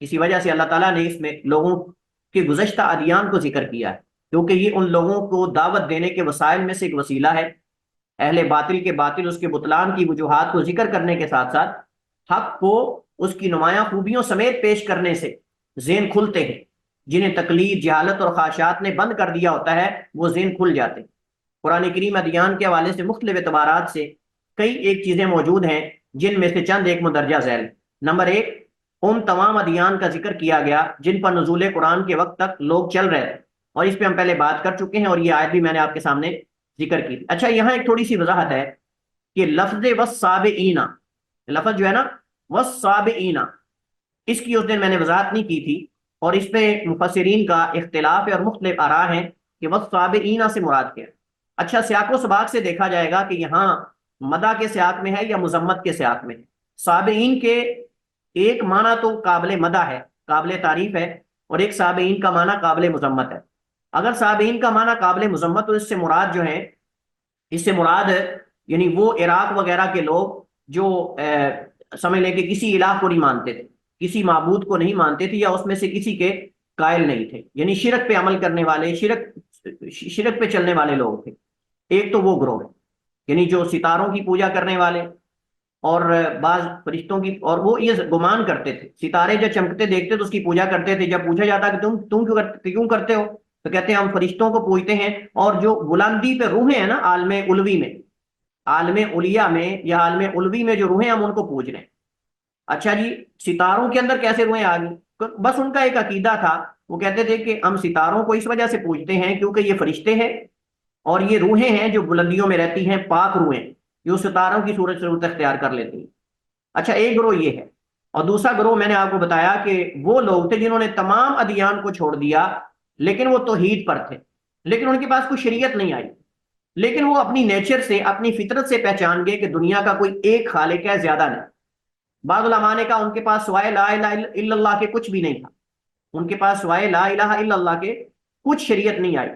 اسی وجہ سے اللہ تعالیٰ نے اس میں لوگوں کے گزشتہ ادیان کو ذکر کیا ہے، کیونکہ یہ ان لوگوں کو دعوت دینے کے وسائل میں سے ایک وسیلہ ہے. اہل باطل کے باطل، اس کے بطلان کی وجوہات کو ذکر کرنے کے ساتھ ساتھ حق کو اس کی نمایاں خوبیوں سمیت پیش کرنے سے ذہن کھلتے ہیں. جنہیں تقلید، جہالت اور خواہشات نے بند کر دیا ہوتا ہے وہ ذہن کھل جاتے ہیں. قرآن کریم ادیان کے حوالے سے مختلف اعتبارات سے کئی ایک چیزیں موجود ہیں، جن میں سے چند ایک مندرجہ ذیل. نمبر ایک، ان تمام ادیان کا ذکر کیا گیا جن پر نزول قرآن کے وقت تک لوگ چل رہے تھے، اور اس پہ ہم پہلے بات کر چکے ہیں اور یہ آیت بھی میں نے آپ کے سامنے ذکر کی تھی. اچھا، یہاں ایک تھوڑی سی وضاحت ہے کہ لفظ والسابئین، لفظ جو ہے نا والسابئین، اس کی اس دن میں نے وضاحت نہیں کی تھی، اور اس پہ مفسرین کا اختلاف ہے اور مختلف آراء ہیں کہ والسابئین سے مراد کیا ہے. اچھا، سیاق و سباق سے دیکھا جائے گا کہ یہاں مدح کے سیاق میں ہے یا مذمت کے سیاق میں. سابئین کے ایک معنی تو قابل مدح ہے، قابل تعریف ہے، اور ایک سابئین کا معنی قابل مذمت ہے. اگر سابئین کا معنی قابل مذمت تو اس سے مراد جو ہے، اس سے مراد یعنی وہ عراق وغیرہ کے لوگ جو سمجھ لیں کہ کسی الہ کو نہیں مانتے تھے، کسی معبود کو نہیں مانتے تھے، یا اس میں سے کسی کے قائل نہیں تھے، یعنی شرک پہ عمل کرنے والے، شرک پہ چلنے والے لوگ تھے. ایک تو وہ گروہ ہے، یعنی جو ستاروں کی پوجا کرنے والے اور بعض فرشتوں کی، اور وہ یہ گمان کرتے تھے ستارے جب چمکتے دیکھتے تو اس کی پوجا کرتے تھے. جب پوچھا جاتا کہ تم کیوں کرتے ہو تو کہتے ہیں ہم فرشتوں کو پوجتے ہیں، اور جو بلندی پہ روحیں ہیں نا عالم علوی میں، عالم علیہ میں یا عالم علوی میں جو روحیں ہم ان کو پوج رہے ہیں. اچھا جی، ستاروں کے اندر کیسے روحیں آ گئی؟ بس ان کا ایک عقیدہ تھا، وہ کہتے تھے کہ ہم ستاروں کو اس وجہ سے پوجتے ہیں کیونکہ یہ فرشتے ہیں اور یہ روحیں ہیں جو بلندیوں میں رہتی ہیں، پاک روحیں جو ستاروں کی صورت اختیار کر لیتی ہیں. اچھا، ایک گروہ یہ ہے، اور دوسرا گروہ میں نے آپ کو بتایا کہ وہ لوگ تھے جنہوں نے تمام ادیان کو چھوڑ دیا، لیکن وہ توحید پر تھے، لیکن ان کے پاس کوئی شریعت نہیں آئی، لیکن وہ اپنی نیچر سے، اپنی فطرت سے پہچان گئے کہ دنیا کا کوئی ایک خالق ہے، زیادہ نہیں. بعض علماء نے کہا ان کے پاس سوائے لا الہ الا اللہ کے کچھ بھی نہیں تھا، ان کے پاس سوائے لا الہ الا اللہ کے کچھ شریعت نہیں آئی.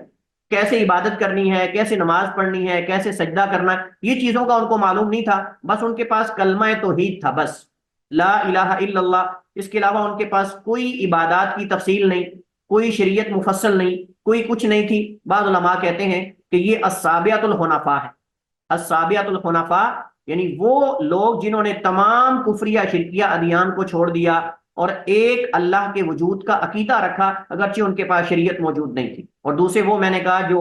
کیسے عبادت کرنی ہے، کیسے نماز پڑھنی ہے، کیسے سجدہ کرنا ہے، یہ چیزوں کا ان کو معلوم نہیں تھا. بس ان کے پاس کلمہ توحید تھا، بس لا الہ الا اللہ. اس کے علاوہ ان کے پاس کوئی عبادات کی تفصیل نہیں، کوئی شریعت مفصل نہیں، کوئی کچھ نہیں تھی. بعض علماء کہتے ہیں کہ یہ السابعۃ الحنفاء ہے. السابعۃ الحنفاء یعنی وہ لوگ جنہوں نے تمام کفریہ شرکیہ ادیان کو چھوڑ دیا اور ایک اللہ کے وجود کا عقیدہ رکھا، اگرچہ ان کے پاس شریعت موجود نہیں تھی. اور دوسرے وہ میں نے کہا جو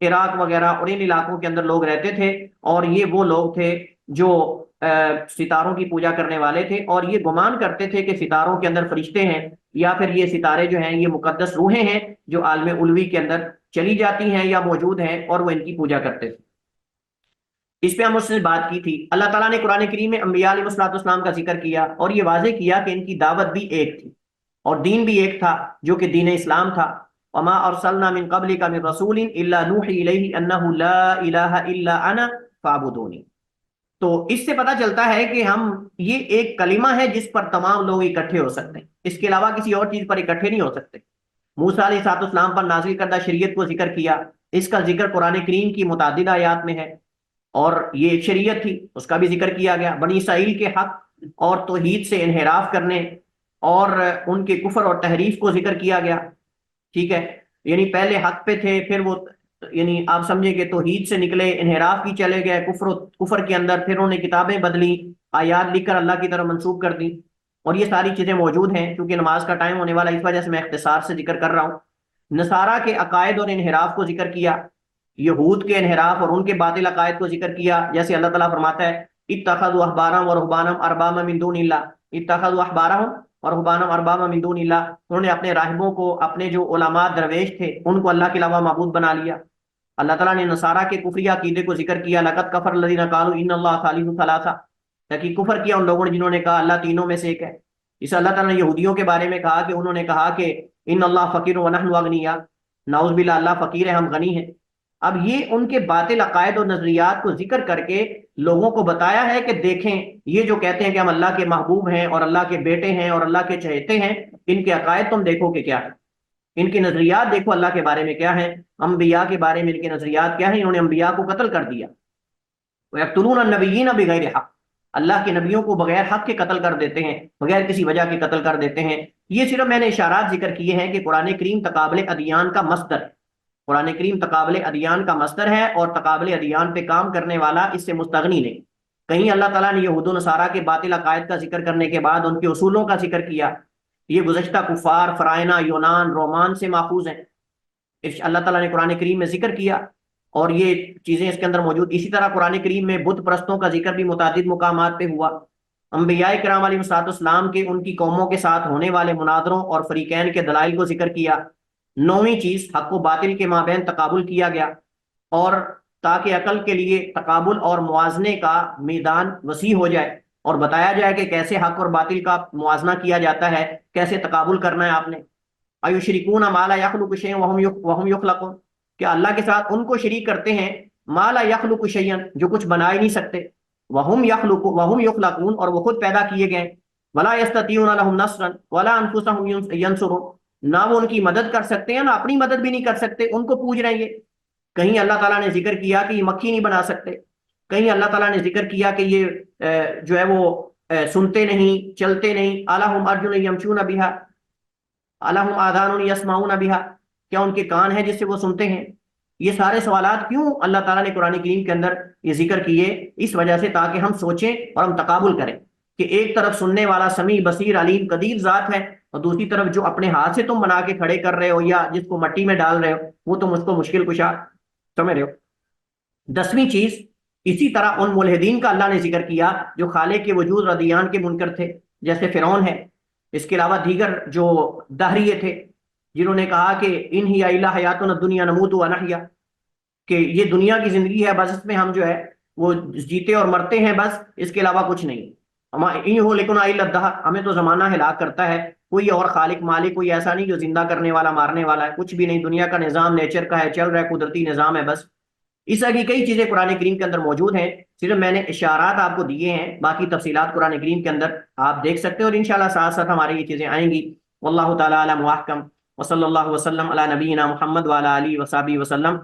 عراق وغیرہ اور ان علاقوں کے اندر لوگ رہتے تھے، اور یہ وہ لوگ تھے جو ستاروں کی پوجا کرنے والے تھے، اور یہ گمان کرتے تھے کہ ستاروں کے اندر فرشتے ہیں، یا پھر یہ ستارے جو ہیں یہ مقدس روحیں ہیں جو عالم علوی کے اندر چلی جاتی ہیں یا موجود ہیں، اور وہ ان کی پوجا کرتے تھے. اس پہ ہم اس نے بات کی تھی. اللہ تعالیٰ نے قرآن کریم میں انبیاء علیہ السلام کا ذکر کیا اور یہ واضح کیا کہ ان کی دعوت بھی ایک تھی اور دین بھی ایک تھا جو کہ دین اسلام تھا. وما ارسلنا من قبلک من رسول الا نوحی الیہ انہ لا الہ الا انا فاعبدونی. تو اس سے پتہ چلتا ہے کہ یہ ایک کلمہ ہے جس پر تمام لوگ اکٹھے ہو سکتے ہیں، اس کے علاوہ کسی اور چیز پر اکٹھے نہیں ہو سکتے. موسیٰ علیہ السلام پر نازل کردہ شریعت کو ذکر کیا، اس کا ذکر قرآن کریم کی متعدد آیات میں ہے، اور یہ ایک شریعت تھی اس کا بھی ذکر کیا گیا. بنی اسرائیل کے حق اور توحید سے انحراف کرنے اور ان کے کفر اور تحریف کو ذکر کیا گیا. ٹھیک ہے، یعنی پہلے حق پہ تھے، پھر وہ یعنی آپ سمجھے کہ توحید سے نکلے، انحراف کی چلے گئے، کفر کے اندر، پھر انہوں نے کتابیں بدلی، آیات لکھ کر اللہ کی طرف منسوب کر دی. اور یہ ساری چیزیں موجود ہیں. کیونکہ نماز کا ٹائم ہونے والا اس وجہ سے میں اختصار سے ذکر کر رہا ہوں. نصارہ کے عقائد اور انحراف کو ذکر کیا، یہود کے انحراف اور ان کے باطل عقائد کو ذکر کیا. جیسے اللہ تعالیٰ فرماتا ہے اتخذوا احبارهم ورهبانهم اربابا من دون اللہ، اتخذوا احبارهم ورهبانهم اربابا من دون اللہ، انہوں نے اپنے راہبوں کو، اپنے جو علماء درویش تھے ان کو اللہ کے علاوہ معبود بنا لیا. اللہ تعالیٰ نے نصارہ کے کفریہ عقیدے کو ذکر کیا، لقد کفر الذین قالوا ان اللہ ثالث ثلاثہ، تاکہ کفر کیا ان لوگوں نے جنہوں نے کہا اللہ تینوں میں سے ایک ہے. اس اللہ تعالیٰ نے یہودیوں کے بارے میں کہا کہ انہوں نے کہا کہ ان اللہ فقیر ونحن اغنیاء، نعوذ باللہ اللہ فقیر ہے ہم غنی ہیں. اب یہ ان کے باطل عقائد اور نظریات کو ذکر کر کے لوگوں کو بتایا ہے کہ دیکھیں یہ جو کہتے ہیں کہ ہم اللہ کے محبوب ہیں اور اللہ کے بیٹے ہیں اور اللہ کے چہیتے ہیں، ان کے عقائد تم دیکھو کہ کیا ہے، ان کے نظریات دیکھو اللہ کے بارے میں کیا ہے، انبیاء کے بارے میں ان کے نظریات کیا ہیں، انہوں نے انبیاء کو قتل کر دیا، وَيَقْتُلُونَ النَّبِيِّينَ بِغَيْرِ حق، اللہ کے نبیوں کو بغیر حق کے قتل کر دیتے ہیں، بغیر کسی وجہ کے قتل کر دیتے ہیں۔ یہ صرف میں نے اشارات ذکر کیے ہیں کہ قرآن کریم تقابل ادیان کا مصدر ہے، قرآن کریم تقابل ادیان کا مصدر ہے، اور تقابل ادیان پہ کام کرنے والا اس سے مستغنی نہیں۔ کہیں اللہ تعالیٰ نے یہود و نصارہ کے باطل عقائد کا ذکر کرنے کے بعد ان کے اصولوں کا ذکر کیا، یہ گزشتہ کفار، فرائنہ، یونان، رومان سے ماخوذ ہیں، اللہ تعالیٰ نے قرآن کریم میں ذکر کیا، اور یہ چیزیں اس کے اندر موجود۔ اسی طرح قرآن کریم میں بت پرستوں کا ذکر بھی متعدد مقامات پہ ہوا، انبیاء کرام علیہ الصلوۃ والسلام کے ان کی قوموں کے ساتھ ہونے والے مناظروں اور فریقین کے دلائل کو ذکر کیا۔ نویں چیز، حق و باطل کے مابین تقابل کیا گیا، اور تاکہ عقل کے لیے تقابل اور موازنے کا میدان وسیع ہو جائے، اور بتایا جائے کہ کیسے حق اور باطل کا موازنہ کیا جاتا ہے، کیسے تقابل کرنا ہے آپ نے۔ ایشرکون ما لا یخلق شیئا وہم یخلقون، کہ اللہ کے ساتھ ان کو شریک کرتے ہیں ما لا یخلق شیئا، جو کچھ بنا ہی نہیں سکتے، وہم یخلقون، اور وہ خود پیدا کیے گئے، ولا یستطیعون لهم نصرا ولا انفسهم ینصرون، نہ وہ ان کی مدد کر سکتے ہیں، نہ اپنی مدد بھی نہیں کر سکتے، ان کو پوج رہے ہیں۔ کہیں اللہ تعالیٰ نے ذکر کیا کہ یہ مکھی نہیں بنا سکتے، کہیں اللہ تعالیٰ نے ذکر کیا کہ یہ جو ہے وہ سنتے نہیں، چلتے نہیں، الہم ارجل یمشون بہا الہم آذان یسمعون بہا، کیا ان کے کان ہیں جس سے وہ سنتے ہیں؟ یہ سارے سوالات کیوں اللہ تعالیٰ نے قرآن کریم کے اندر یہ ذکر کیے؟ اس وجہ سے تاکہ ہم سوچیں اور ہم تقابل کریں کہ ایک طرف سننے والا سمیع بصیر علیم قدیر ذات ہے، اور دوسری طرف جو اپنے ہاتھ سے تم بنا کے کھڑے کر رہے ہو یا جس کو مٹی میں ڈال رہے ہو وہ تم اس کو مشکل کشا سمجھ رہے ہو۔ 10ویں چیز، اسی طرح ان ملحدین کا اللہ نے ذکر کیا جو خالق کے وجود ردیان کے منکر تھے، جیسے فرعون ہے، اس کے علاوہ دیگر جو دہریے تھے جنہوں نے کہا کہ ان ہی الا حیاتنا الدنیا نموت و نحیا، کہ یہ دنیا کی زندگی ہے، بس اس میں ہم جو ہے وہ جیتے اور مرتے ہیں، بس اس کے علاوہ کچھ نہیں، ہمیں تو زمانہ ہلاک کرتا ہے، کوئی اور خالق مالک کوئی ایسا نہیں جو زندہ کرنے والا مارنے والا ہے، کچھ بھی نہیں، دنیا کا نظام نیچر کا ہے، چل رہا ہے، قدرتی نظام ہے بس۔ اس طرح کی کئی چیزیں قرآن کریم کے اندر موجود ہیں، صرف میں نے اشارات آپ کو دیے ہیں، باقی تفصیلات قرآن کریم کے اندر آپ دیکھ سکتے ہیں، اور انشاءاللہ ساتھ ساتھ ہماری یہ چیزیں آئیں گی۔ واللہ تعالی اعلم واحکم، وصلی اللہ وسلم علی نبینا محمد وعلی آلہ وصحبہ وسلم۔